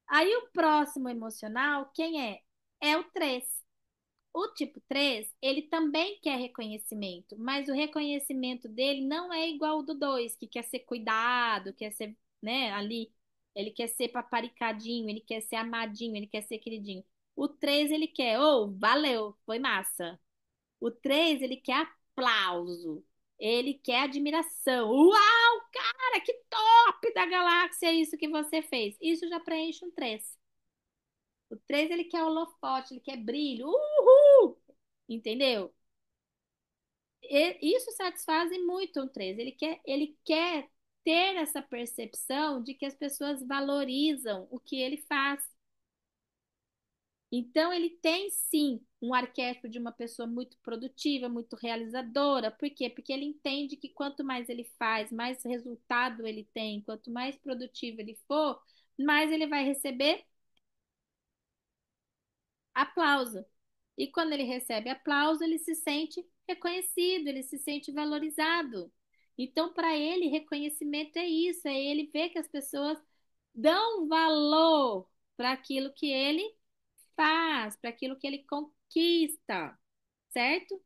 Aí o próximo emocional, quem é? É o 3. O tipo 3, ele também quer reconhecimento, mas o reconhecimento dele não é igual ao do 2, que quer ser cuidado, quer ser, né, ali, ele quer ser paparicadinho, ele quer ser amadinho, ele quer ser queridinho. O 3, ele quer, oh, valeu, foi massa. O 3 ele quer aplauso. Ele quer admiração. Uau, cara, que top da galáxia isso que você fez. Isso já preenche um 3. O 3 ele quer holofote, ele quer brilho. Uhul! Entendeu? Isso satisfaz muito um 3. Ele quer ter essa percepção de que as pessoas valorizam o que ele faz. Então, ele tem sim um arquétipo de uma pessoa muito produtiva, muito realizadora. Por quê? Porque ele entende que quanto mais ele faz, mais resultado ele tem, quanto mais produtivo ele for, mais ele vai receber aplauso. E quando ele recebe aplauso, ele se sente reconhecido, ele se sente valorizado. Então, para ele, reconhecimento é isso, é ele ver que as pessoas dão valor para aquilo que ele faz, para aquilo que ele conquista, certo?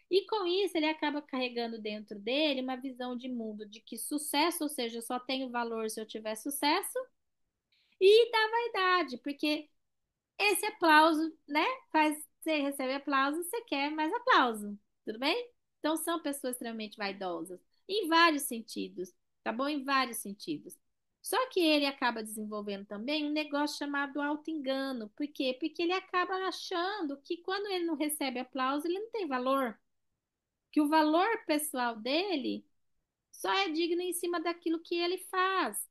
E com isso ele acaba carregando dentro dele uma visão de mundo de que sucesso, ou seja, eu só tenho valor se eu tiver sucesso, e da vaidade, porque esse aplauso, né, faz você recebe aplauso, você quer mais aplauso, tudo bem? Então são pessoas extremamente vaidosas, em vários sentidos, tá bom? Em vários sentidos. Só que ele acaba desenvolvendo também um negócio chamado auto-engano. Por quê? Porque ele acaba achando que quando ele não recebe aplauso, ele não tem valor. Que o valor pessoal dele só é digno em cima daquilo que ele faz.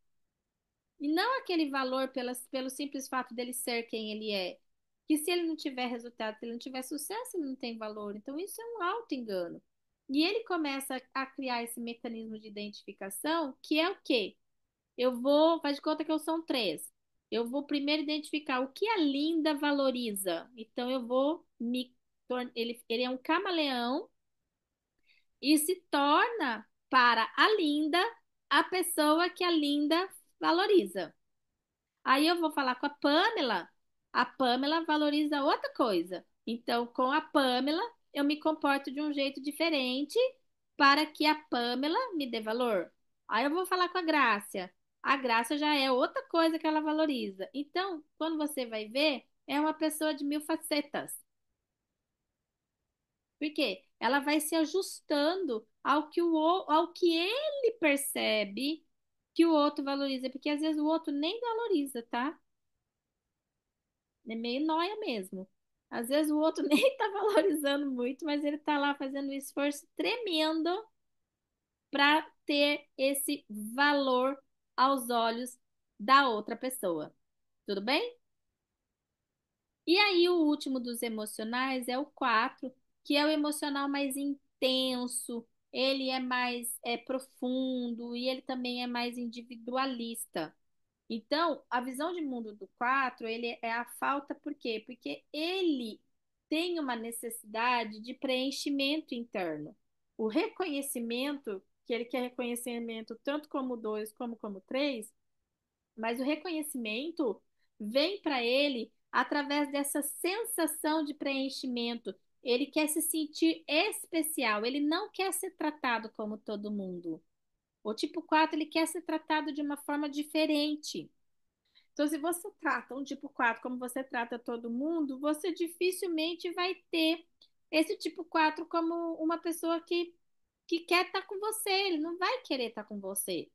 E não aquele valor pelo simples fato dele ser quem ele é. Que se ele não tiver resultado, se ele não tiver sucesso, ele não tem valor. Então, isso é um auto-engano. E ele começa a criar esse mecanismo de identificação, que é o quê? Faz de conta que eu sou um 3. Eu vou primeiro identificar o que a Linda valoriza. Então, ele é um camaleão e se torna para a Linda a pessoa que a Linda valoriza. Aí eu vou falar com a Pamela valoriza outra coisa. Então, com a Pamela, eu me comporto de um jeito diferente para que a Pamela me dê valor. Aí eu vou falar com a Grácia já é outra coisa que ela valoriza. Então, quando você vai ver, é uma pessoa de mil facetas. Por quê? Ela vai se ajustando ao que ele percebe que o outro valoriza, porque às vezes o outro nem valoriza, tá? É meio nóia mesmo. Às vezes o outro nem tá valorizando muito, mas ele tá lá fazendo um esforço tremendo para ter esse valor aos olhos da outra pessoa. Tudo bem? E aí, o último dos emocionais é o 4, que é o emocional mais intenso, ele é mais profundo e ele também é mais individualista. Então, a visão de mundo do 4 ele é a falta, por quê? Porque ele tem uma necessidade de preenchimento interno. O reconhecimento, que ele quer reconhecimento tanto como 2 como 3, mas o reconhecimento vem para ele através dessa sensação de preenchimento. Ele quer se sentir especial, ele não quer ser tratado como todo mundo. O tipo 4 ele quer ser tratado de uma forma diferente. Então, se você trata um tipo 4 como você trata todo mundo, você dificilmente vai ter esse tipo 4 como uma pessoa que quer estar com você. Ele não vai querer estar com você.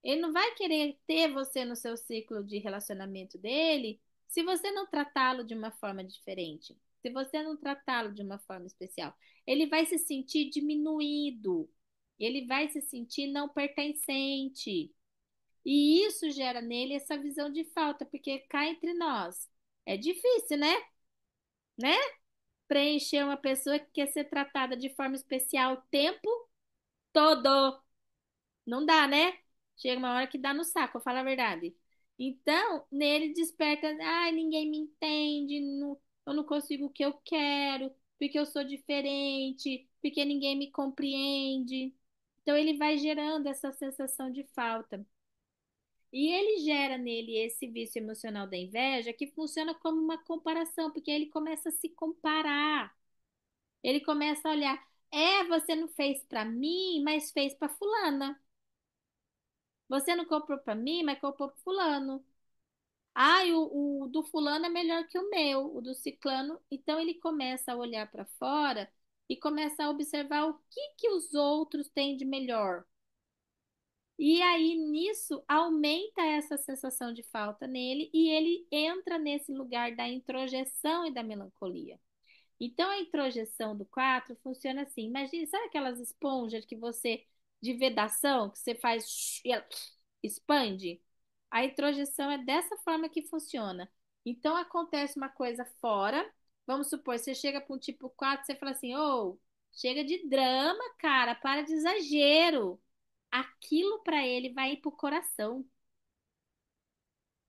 Ele não vai querer ter você no seu ciclo de relacionamento dele, Se você não tratá-lo de uma forma diferente, se você não tratá-lo de uma forma especial, ele vai se sentir diminuído, ele vai se sentir não pertencente. E isso gera nele essa visão de falta, porque cá entre nós é difícil, né? Preencher uma pessoa que quer ser tratada de forma especial o tempo todo. Não dá, né? Chega uma hora que dá no saco, vou falar a verdade. Então, nele desperta, ai, ninguém me entende, eu não consigo o que eu quero, porque eu sou diferente, porque ninguém me compreende. Então, ele vai gerando essa sensação de falta. E ele gera nele esse vício emocional da inveja que funciona como uma comparação, porque ele começa a se comparar. Ele começa a olhar, você não fez para mim, mas fez para fulana. Você não comprou para mim, mas comprou para fulano. Ai, o do fulano é melhor que o meu, o do ciclano. Então ele começa a olhar para fora e começa a observar o que que os outros têm de melhor. E aí nisso aumenta essa sensação de falta nele e ele entra nesse lugar da introjeção e da melancolia. Então a introjeção do 4 funciona assim. Imagina, sabe aquelas esponjas que você de vedação que você faz e ela expande? A introjeção é dessa forma que funciona. Então acontece uma coisa fora. Vamos supor, você chega para um tipo 4, você fala assim: "Ô, chega de drama, cara, para de exagero". Aquilo para ele vai ir pro coração.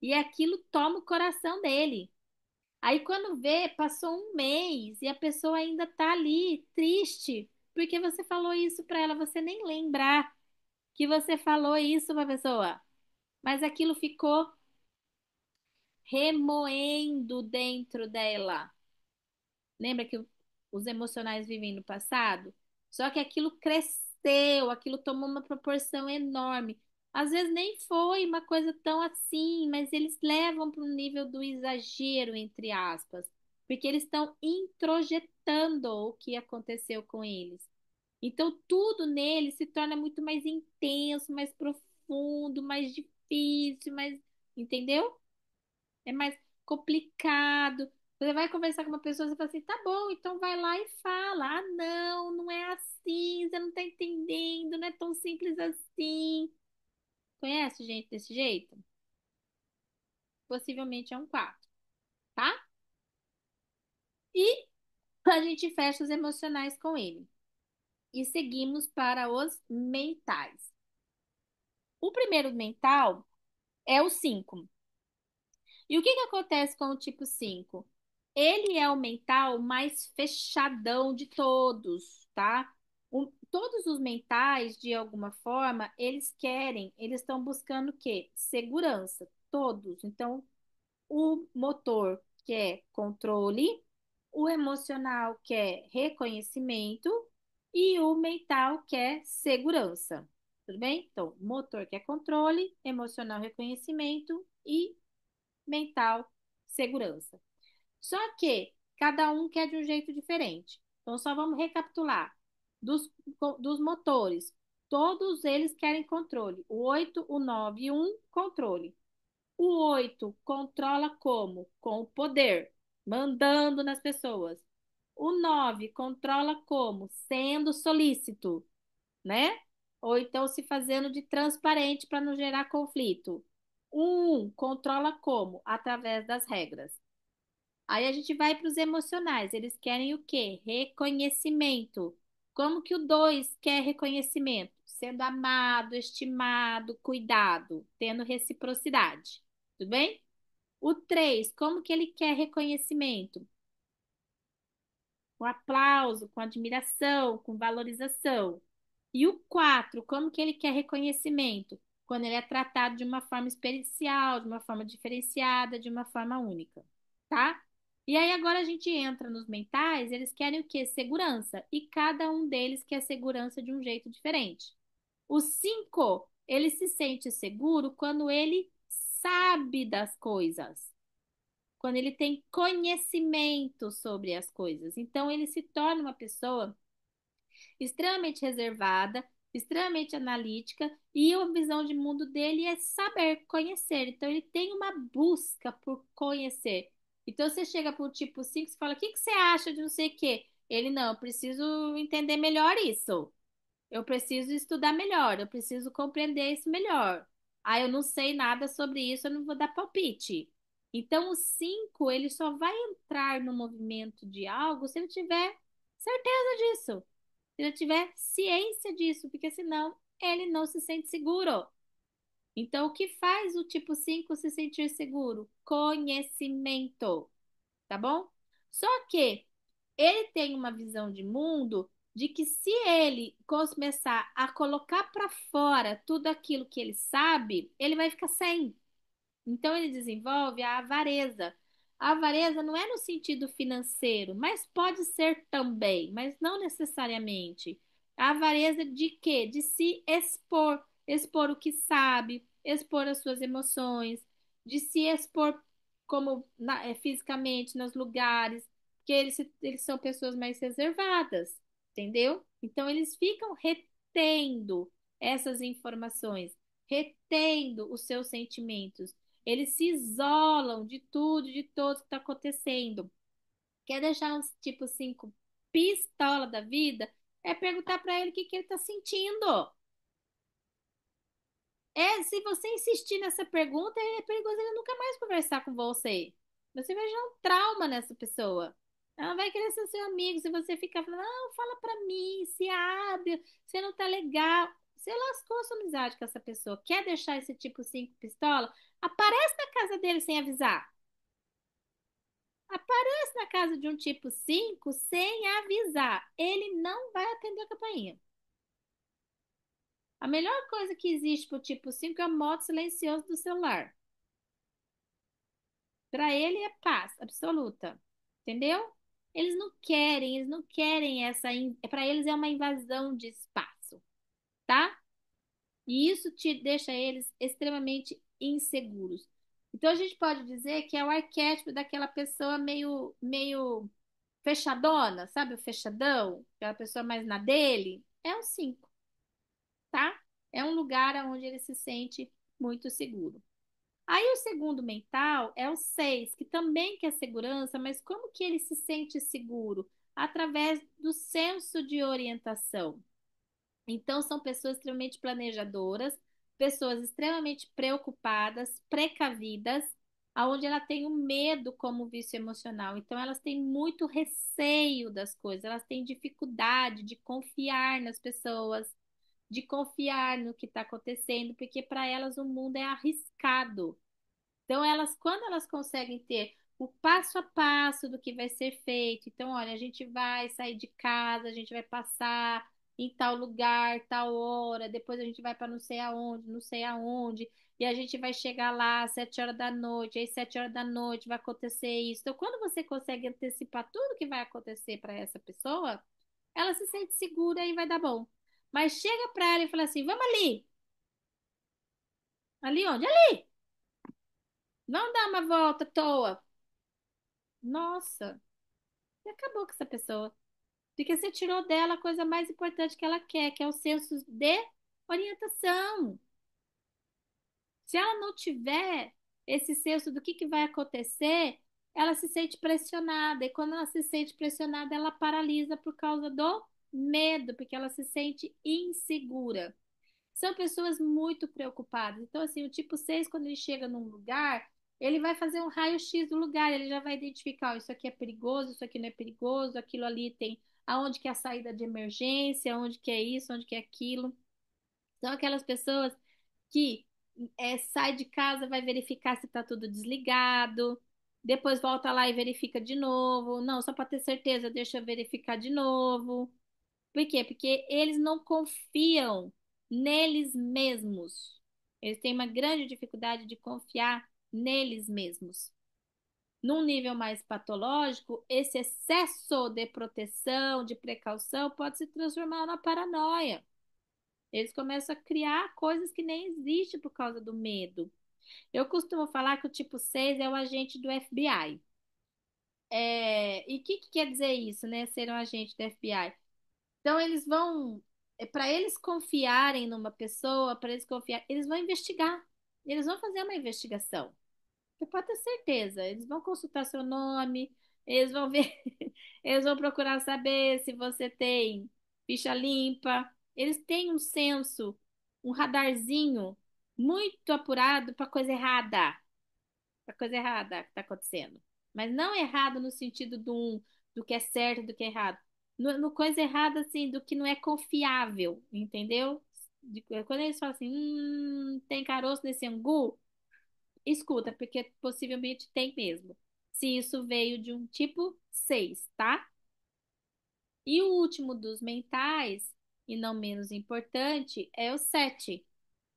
E aquilo toma o coração dele. Aí quando vê, passou um mês e a pessoa ainda tá ali, triste, porque você falou isso pra ela, você nem lembrar que você falou isso pra pessoa. Mas aquilo ficou remoendo dentro dela. Lembra que os emocionais vivem no passado? Só que aquilo cresceu, aquilo tomou uma proporção enorme. Às vezes nem foi uma coisa tão assim, mas eles levam para o nível do exagero, entre aspas, porque eles estão introjetando o que aconteceu com eles. Então tudo nele se torna muito mais intenso, mais profundo, mais difícil, mais, entendeu? É mais complicado. Você vai conversar com uma pessoa, você fala assim, tá bom, então vai lá e fala. Ah, não, não é assim, você não tá entendendo, não é tão simples assim. Conhece gente desse jeito? Possivelmente é um 4, tá? E a gente fecha os emocionais com ele. E seguimos para os mentais. O primeiro mental é o 5. E o que que acontece com o tipo 5? Ele é o mental mais fechadão de todos, tá? Todos os mentais, de alguma forma, eles estão buscando o quê? Segurança, todos. Então, o motor quer controle, o emocional quer reconhecimento e o mental quer segurança. Tudo bem? Então, motor quer controle, emocional reconhecimento e mental, segurança. Só que cada um quer de um jeito diferente. Então, só vamos recapitular. Dos motores, todos eles querem controle. O 8, o 9 e o 1, controle. O 8 controla como? Com o poder, mandando nas pessoas. O 9 controla como? Sendo solícito, né? Ou então se fazendo de transparente para não gerar conflito. O 1 controla como? Através das regras. Aí a gente vai para os emocionais. Eles querem o quê? Reconhecimento. Como que o 2 quer reconhecimento? Sendo amado, estimado, cuidado, tendo reciprocidade. Tudo bem? O 3, como que ele quer reconhecimento? Com aplauso, com admiração, com valorização. E o 4, como que ele quer reconhecimento? Quando ele é tratado de uma forma especial, de uma forma diferenciada, de uma forma única, tá? E aí agora a gente entra nos mentais, eles querem o quê? Segurança. E cada um deles quer segurança de um jeito diferente. O 5, ele se sente seguro quando ele sabe das coisas, quando ele tem conhecimento sobre as coisas. Então ele se torna uma pessoa extremamente reservada, extremamente analítica e a visão de mundo dele é saber, conhecer. Então ele tem uma busca por conhecer. Então você chega para o tipo 5 e fala: "O que que você acha de não sei o quê?" Ele não, eu preciso entender melhor isso. Eu preciso estudar melhor, eu preciso compreender isso melhor. Ah, eu não sei nada sobre isso, eu não vou dar palpite. Então, o 5 ele só vai entrar no movimento de algo se ele tiver certeza disso, se ele tiver ciência disso, porque senão ele não se sente seguro. Então, o que faz o tipo 5 se sentir seguro? Conhecimento, tá bom? Só que ele tem uma visão de mundo de que se ele começar a colocar para fora tudo aquilo que ele sabe, ele vai ficar sem. Então ele desenvolve a avareza. A avareza não é no sentido financeiro, mas pode ser também, mas não necessariamente. A avareza de quê? De se expor, expor o que sabe, expor as suas emoções, de se expor fisicamente nos lugares, porque eles são pessoas mais reservadas, entendeu? Então eles ficam retendo essas informações, retendo os seus sentimentos. Eles se isolam de tudo, de todos que está acontecendo. Quer deixar uns tipo 5 pistola da vida? É perguntar para ele o que, que ele está sentindo. É, se você insistir nessa pergunta, é perigoso ele nunca mais conversar com você. Você vai gerar um trauma nessa pessoa. Ela vai querer ser seu amigo. Se você ficar falando, não, fala pra mim, se abre, você não tá legal. Você lascou a sua amizade com essa pessoa. Quer deixar esse tipo 5 pistola? Aparece na casa dele sem avisar. Aparece na casa de um tipo 5 sem avisar. Ele não vai atender a campainha. A melhor coisa que existe pro tipo 5 é o modo silencioso do celular. Para ele é paz absoluta. Entendeu? Eles não querem essa. Para eles é uma invasão de espaço, tá? E isso te deixa eles extremamente inseguros. Então a gente pode dizer que é o arquétipo daquela pessoa meio fechadona, sabe? O fechadão, aquela pessoa mais na dele. É o 5, tá? É um lugar onde ele se sente muito seguro. Aí o segundo mental é o 6, que também quer segurança, mas como que ele se sente seguro? Através do senso de orientação. Então são pessoas extremamente planejadoras, pessoas extremamente preocupadas, precavidas, aonde ela tem o medo como vício emocional. Então elas têm muito receio das coisas, elas têm dificuldade de confiar nas pessoas, de confiar no que está acontecendo, porque para elas o mundo é arriscado. Então, quando elas conseguem ter o passo a passo do que vai ser feito, então, olha, a gente vai sair de casa, a gente vai passar em tal lugar, tal hora, depois a gente vai para não sei aonde, e a gente vai chegar lá às 7 horas da noite, aí 7 horas da noite vai acontecer isso. Então, quando você consegue antecipar tudo que vai acontecer para essa pessoa, ela se sente segura e vai dar bom. Mas chega para ela e fala assim: vamos ali. Ali onde? Ali! Vamos dar uma volta à toa. Nossa, e acabou com essa pessoa. Porque você tirou dela a coisa mais importante que ela quer, que é o senso de orientação. Se ela não tiver esse senso do que vai acontecer, ela se sente pressionada. E quando ela se sente pressionada, ela paralisa por causa do medo, porque ela se sente insegura. São pessoas muito preocupadas. Então, assim, o tipo 6 quando ele chega num lugar, ele vai fazer um raio-x do lugar, ele já vai identificar, ó, isso aqui é perigoso, isso aqui não é perigoso, aquilo ali tem aonde que é a saída de emergência, onde que é isso, onde que é aquilo. São aquelas pessoas que sai de casa, vai verificar se está tudo desligado, depois volta lá e verifica de novo. Não, só para ter certeza, deixa eu verificar de novo. Por quê? Porque eles não confiam neles mesmos. Eles têm uma grande dificuldade de confiar neles mesmos. Num nível mais patológico, esse excesso de proteção, de precaução, pode se transformar numa paranoia. Eles começam a criar coisas que nem existem por causa do medo. Eu costumo falar que o tipo 6 é o agente do FBI. E o que quer dizer isso, né? Ser um agente do FBI? Então, eles vão. para eles confiarem numa pessoa, para eles confiar, eles vão investigar. Eles vão fazer uma investigação. Você pode ter certeza. Eles vão consultar seu nome, eles vão ver, eles vão procurar saber se você tem ficha limpa. Eles têm um senso, um radarzinho muito apurado para coisa errada que está acontecendo. Mas não errado no sentido do que é certo, do que é errado. No coisa errada, assim, do que não é confiável, entendeu? Quando eles falam assim, tem caroço nesse angu, escuta, porque possivelmente tem mesmo. Se isso veio de um tipo 6, tá? E o último dos mentais, e não menos importante, é o 7.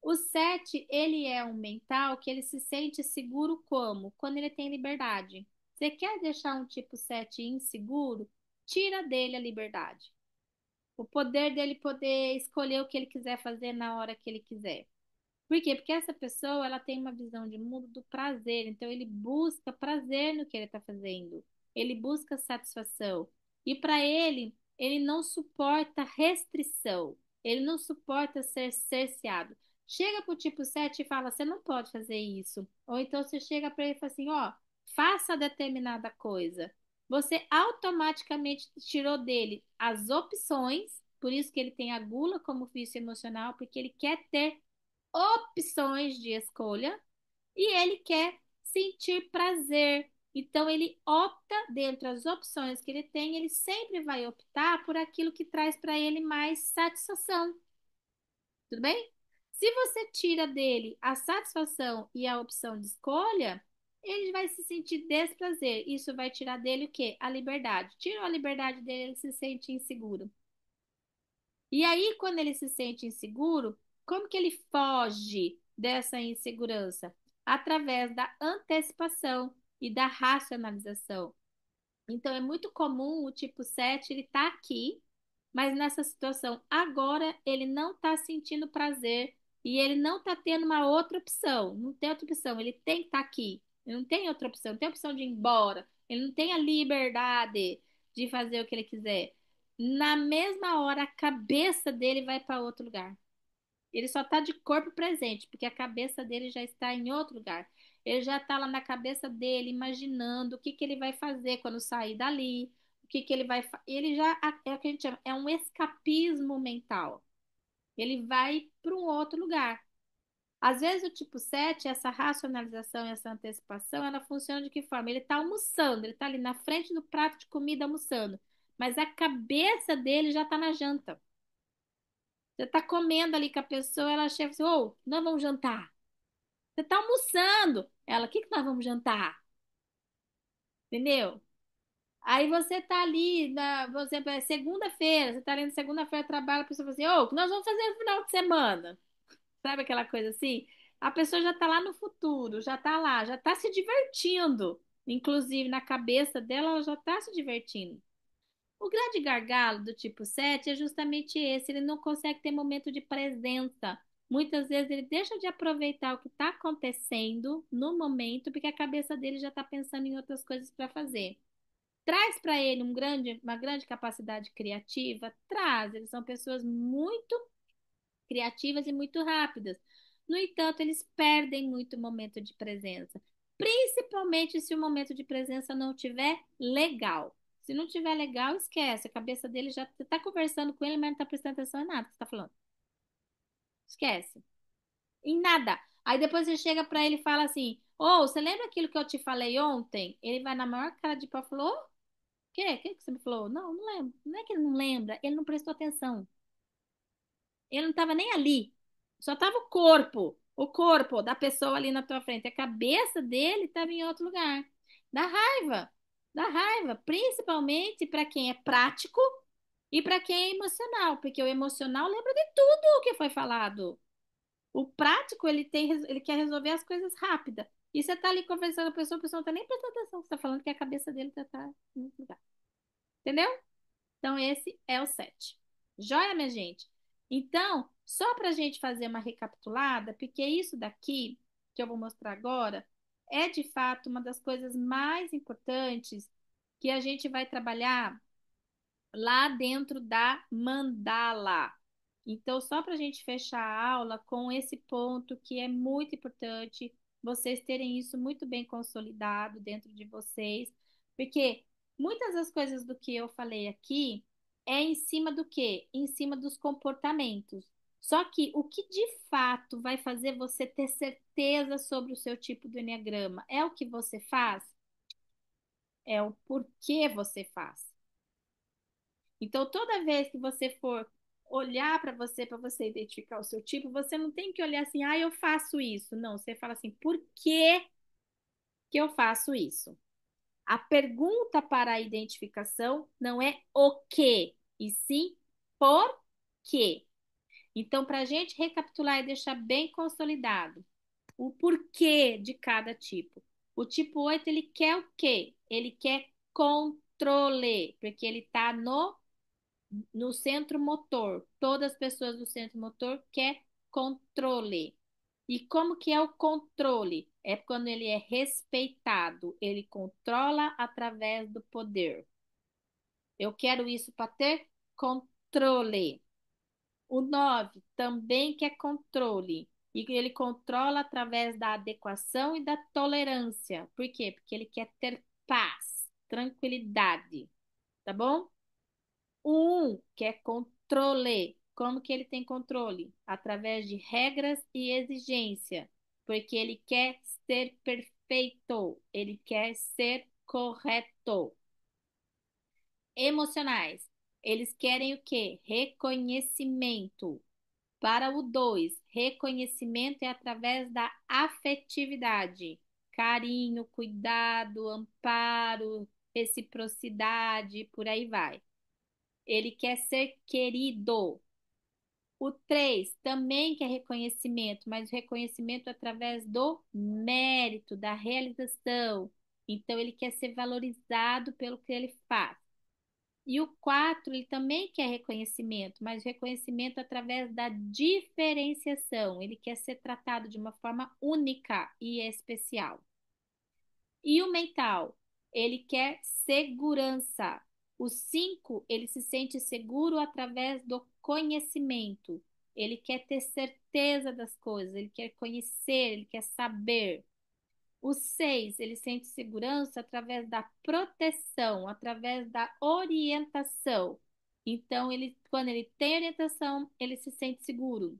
O 7 ele é um mental que ele se sente seguro como? Quando ele tem liberdade. Você quer deixar um tipo 7 inseguro? Tira dele a liberdade. O poder dele poder escolher o que ele quiser fazer na hora que ele quiser. Por quê? Porque essa pessoa, ela tem uma visão de mundo do prazer, então ele busca prazer no que ele está fazendo. Ele busca satisfação. E para ele, ele não suporta restrição. Ele não suporta ser cerceado. Chega pro tipo 7 e fala: "Você não pode fazer isso". Ou então você chega para ele e fala assim: "Ó, faça determinada coisa". Você automaticamente tirou dele as opções, por isso que ele tem a gula como vício emocional, porque ele quer ter opções de escolha e ele quer sentir prazer. Então, ele opta, dentre as opções que ele tem, ele sempre vai optar por aquilo que traz para ele mais satisfação. Tudo bem? Se você tira dele a satisfação e a opção de escolha, ele vai se sentir desprazer. Isso vai tirar dele o quê? A liberdade. Tirou a liberdade dele, ele se sente inseguro. E aí, quando ele se sente inseguro, como que ele foge dessa insegurança? Através da antecipação e da racionalização. Então, é muito comum o tipo 7 ele tá aqui, mas nessa situação agora ele não está sentindo prazer e ele não está tendo uma outra opção. Não tem outra opção, ele tem que estar aqui. Ele não tem outra opção, não tem opção de ir embora. Ele não tem a liberdade de fazer o que ele quiser. Na mesma hora, a cabeça dele vai para outro lugar. Ele só está de corpo presente, porque a cabeça dele já está em outro lugar. Ele já está lá na cabeça dele, imaginando o que que ele vai fazer quando sair dali, o que que ele vai. Ele já é o que a gente chama, é um escapismo mental. Ele vai para um outro lugar. Às vezes o tipo 7, essa racionalização, essa antecipação, ela funciona de que forma? Ele está almoçando, ele está ali na frente do prato de comida almoçando, mas a cabeça dele já está na janta. Você tá comendo ali com a pessoa, ela chega e fala assim, ô, nós vamos jantar. Você tá almoçando. Ela, o que que nós vamos jantar? Entendeu? Aí você tá ali, você, é segunda-feira, você tá ali na segunda-feira, trabalha, a pessoa fala assim, ô, o que nós vamos fazer no final de semana? Sabe aquela coisa assim? A pessoa já tá lá no futuro, já tá lá, já tá se divertindo. Inclusive, na cabeça dela, ela já tá se divertindo. O grande gargalo do tipo 7 é justamente esse, ele não consegue ter momento de presença. Muitas vezes ele deixa de aproveitar o que está acontecendo no momento, porque a cabeça dele já está pensando em outras coisas para fazer. Traz para ele uma grande capacidade criativa? Traz, eles são pessoas muito criativas e muito rápidas. No entanto, eles perdem muito momento de presença, principalmente se o momento de presença não tiver legal. Se não tiver legal, esquece. A cabeça dele já está conversando com ele, mas não está prestando atenção em nada que você está falando. Esquece. Em nada. Aí depois você chega para ele e fala assim: Ô, você lembra aquilo que eu te falei ontem? Ele vai na maior cara de pau e falou: O quê? O que que você me falou? Não, não lembro. Não é que ele não lembra, ele não prestou atenção. Ele não estava nem ali. Só estava o corpo da pessoa ali na tua frente. A cabeça dele estava em outro lugar. Dá raiva, dá raiva, principalmente para quem é prático e para quem é emocional, porque o emocional lembra de tudo o que foi falado. O prático, ele quer resolver as coisas rápida. E você tá ali conversando com a pessoa não tá nem prestando atenção. Você tá falando que a cabeça dele já tá em outro lugar. Entendeu? Então, esse é o 7. Joia, minha gente? Então, só para a gente fazer uma recapitulada, porque isso daqui, que eu vou mostrar agora, é de fato uma das coisas mais importantes que a gente vai trabalhar lá dentro da mandala. Então, só para a gente fechar a aula com esse ponto que é muito importante, vocês terem isso muito bem consolidado dentro de vocês, porque muitas das coisas do que eu falei aqui é em cima do quê? Em cima dos comportamentos. Só que o que de fato vai fazer você ter certeza sobre o seu tipo do enneagrama é o que você faz, é o porquê você faz. Então, toda vez que você for olhar para você identificar o seu tipo, você não tem que olhar assim, ah, eu faço isso. Não, você fala assim, por que que eu faço isso? A pergunta para a identificação não é o que, e sim por quê. Então, para a gente recapitular e deixar bem consolidado o porquê de cada tipo. O tipo 8 ele quer o quê? Ele quer controle, porque ele está no centro motor. Todas as pessoas do centro motor quer controle. E como que é o controle? É quando ele é respeitado, ele controla através do poder. Eu quero isso para ter controle. O 9 também quer controle. E ele controla através da adequação e da tolerância. Por quê? Porque ele quer ter paz, tranquilidade. Tá bom? O 1 quer controle. Como que ele tem controle? Através de regras e exigência. Porque ele quer ser perfeito. Ele quer ser correto. Emocionais. Eles querem o quê? Reconhecimento. Para o 2, reconhecimento é através da afetividade, carinho, cuidado, amparo, reciprocidade, por aí vai. Ele quer ser querido. O 3 também quer reconhecimento, mas o reconhecimento através do mérito, da realização. Então, ele quer ser valorizado pelo que ele faz. E o 4 ele também quer reconhecimento, mas reconhecimento através da diferenciação. Ele quer ser tratado de uma forma única e especial. E o mental, ele quer segurança. O 5 ele se sente seguro através do conhecimento. Ele quer ter certeza das coisas, ele quer conhecer, ele quer saber. O 6 ele sente segurança através da proteção, através da orientação. Então, quando ele tem orientação, ele se sente seguro.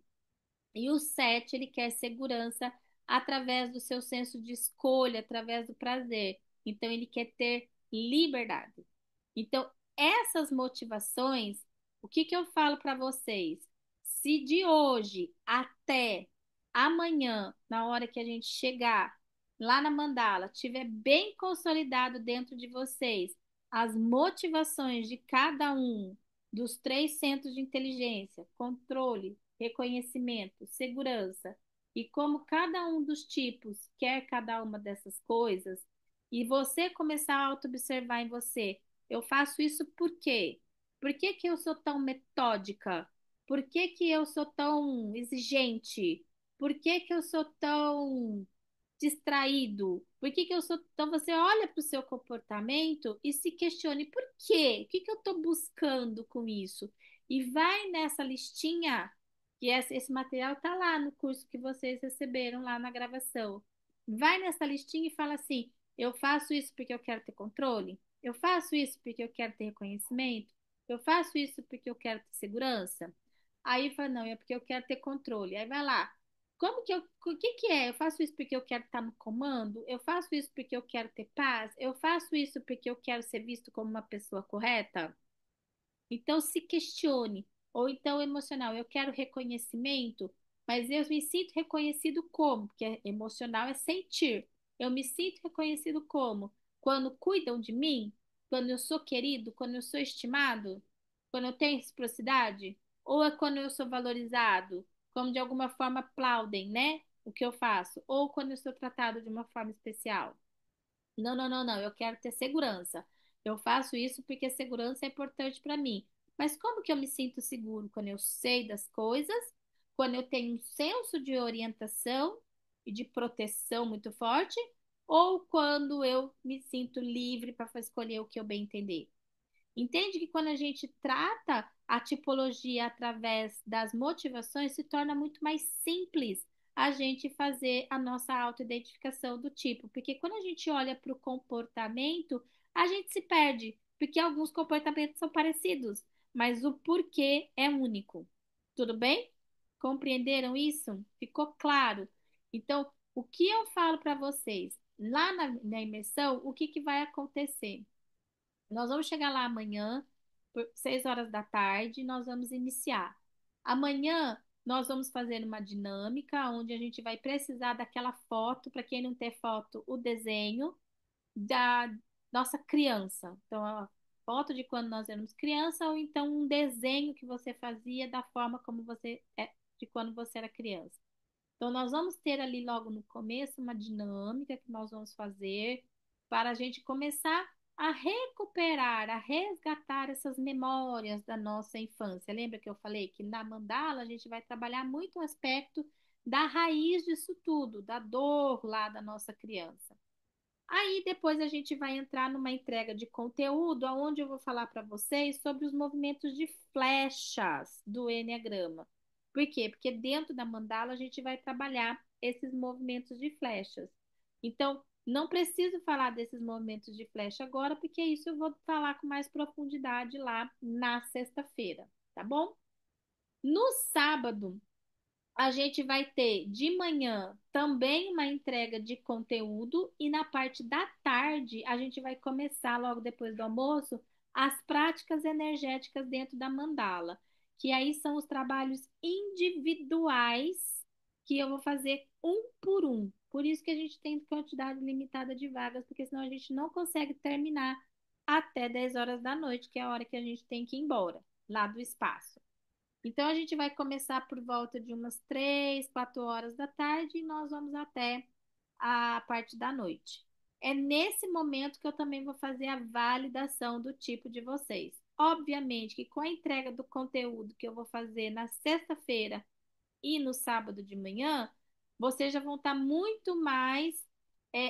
E o 7 ele quer segurança através do seu senso de escolha, através do prazer. Então, ele quer ter liberdade. Então, essas motivações, o que que eu falo para vocês? Se de hoje até amanhã, na hora que a gente chegar lá na mandala, tiver bem consolidado dentro de vocês as motivações de cada um dos três centros de inteligência, controle, reconhecimento, segurança, e como cada um dos tipos quer cada uma dessas coisas, e você começar a auto-observar em você, eu faço isso por quê? Por que que eu sou tão metódica? Por que que eu sou tão exigente? Por que que eu sou tão distraído? Por que que eu sou... Então você olha para o seu comportamento e se questione por quê? O que que eu estou buscando com isso? E vai nessa listinha, que esse material está lá no curso que vocês receberam lá na gravação. Vai nessa listinha e fala assim: eu faço isso porque eu quero ter controle? Eu faço isso porque eu quero ter reconhecimento? Eu faço isso porque eu quero ter segurança? Aí fala, não, é porque eu quero ter controle. Aí vai lá. Como que eu, o que que é? Eu faço isso porque eu quero estar no comando? Eu faço isso porque eu quero ter paz? Eu faço isso porque eu quero ser visto como uma pessoa correta? Então se questione. Ou então emocional, eu quero reconhecimento, mas eu me sinto reconhecido como? Porque emocional é sentir. Eu me sinto reconhecido como? Quando cuidam de mim? Quando eu sou querido? Quando eu sou estimado? Quando eu tenho reciprocidade? Ou é quando eu sou valorizado? Como de alguma forma aplaudem, né? O que eu faço? Ou quando eu sou tratado de uma forma especial? Não, não, não, não. Eu quero ter segurança. Eu faço isso porque segurança é importante para mim. Mas como que eu me sinto seguro? Quando eu sei das coisas, quando eu tenho um senso de orientação e de proteção muito forte, ou quando eu me sinto livre para escolher o que eu bem entender. Entende que quando a gente trata a tipologia através das motivações, se torna muito mais simples a gente fazer a nossa autoidentificação do tipo. Porque quando a gente olha para o comportamento, a gente se perde, porque alguns comportamentos são parecidos, mas o porquê é único. Tudo bem? Compreenderam isso? Ficou claro? Então, o que eu falo para vocês? Lá na imersão, o que que vai acontecer? Nós vamos chegar lá amanhã, por 6 horas da tarde, nós vamos iniciar. Amanhã nós vamos fazer uma dinâmica onde a gente vai precisar daquela foto, para quem não tem foto, o desenho da nossa criança. Então, a foto de quando nós éramos criança, ou então um desenho que você fazia da forma como você é de quando você era criança. Então, nós vamos ter ali logo no começo uma dinâmica que nós vamos fazer para a gente começar a recuperar, a resgatar essas memórias da nossa infância. Lembra que eu falei que na mandala a gente vai trabalhar muito o aspecto da raiz disso tudo, da dor lá da nossa criança. Aí depois a gente vai entrar numa entrega de conteúdo, onde eu vou falar para vocês sobre os movimentos de flechas do Enneagrama. Por quê? Porque dentro da mandala a gente vai trabalhar esses movimentos de flechas. Então, não preciso falar desses movimentos de flecha agora, porque isso eu vou falar com mais profundidade lá na sexta-feira, tá bom? No sábado, a gente vai ter de manhã também uma entrega de conteúdo e na parte da tarde a gente vai começar logo depois do almoço as práticas energéticas dentro da mandala, que aí são os trabalhos individuais que eu vou fazer um por um. Por isso que a gente tem quantidade limitada de vagas, porque senão a gente não consegue terminar até 10 horas da noite, que é a hora que a gente tem que ir embora lá do espaço. Então, a gente vai começar por volta de umas 3, 4 horas da tarde e nós vamos até a parte da noite. É nesse momento que eu também vou fazer a validação do tipo de vocês. Obviamente que com a entrega do conteúdo que eu vou fazer na sexta-feira e no sábado de manhã, vocês já vão estar muito mais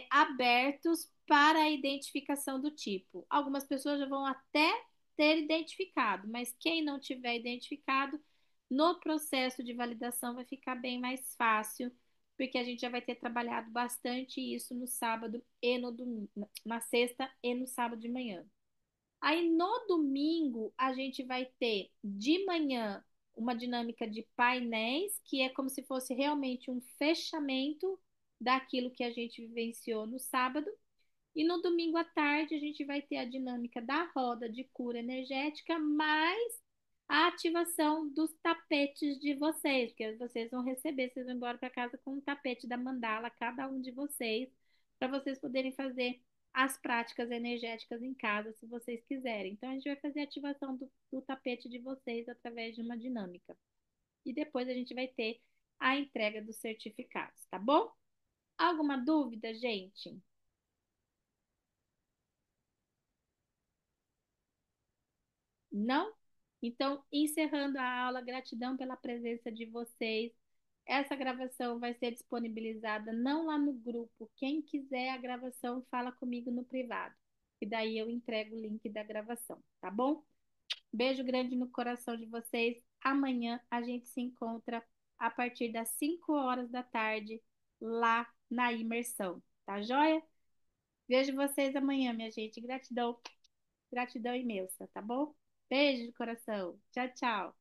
abertos para a identificação do tipo. Algumas pessoas já vão até ter identificado, mas quem não tiver identificado, no processo de validação vai ficar bem mais fácil, porque a gente já vai ter trabalhado bastante isso no sábado e no domingo, na sexta e no sábado de manhã. Aí no domingo a gente vai ter de manhã uma dinâmica de painéis, que é como se fosse realmente um fechamento daquilo que a gente vivenciou no sábado. E no domingo à tarde a gente vai ter a dinâmica da roda de cura energética, mais a ativação dos tapetes de vocês, porque vocês vão receber, vocês vão embora para casa com um tapete da mandala, cada um de vocês, para vocês poderem fazer as práticas energéticas em casa, se vocês quiserem. Então, a gente vai fazer a ativação do tapete de vocês através de uma dinâmica. E depois a gente vai ter a entrega dos certificados, tá bom? Alguma dúvida, gente? Não? Então, encerrando a aula, gratidão pela presença de vocês. Essa gravação vai ser disponibilizada não lá no grupo. Quem quiser a gravação, fala comigo no privado. E daí eu entrego o link da gravação, tá bom? Beijo grande no coração de vocês. Amanhã a gente se encontra a partir das 5 horas da tarde lá na imersão, tá joia? Vejo vocês amanhã, minha gente. Gratidão, gratidão imensa, tá bom? Beijo de coração. Tchau, tchau.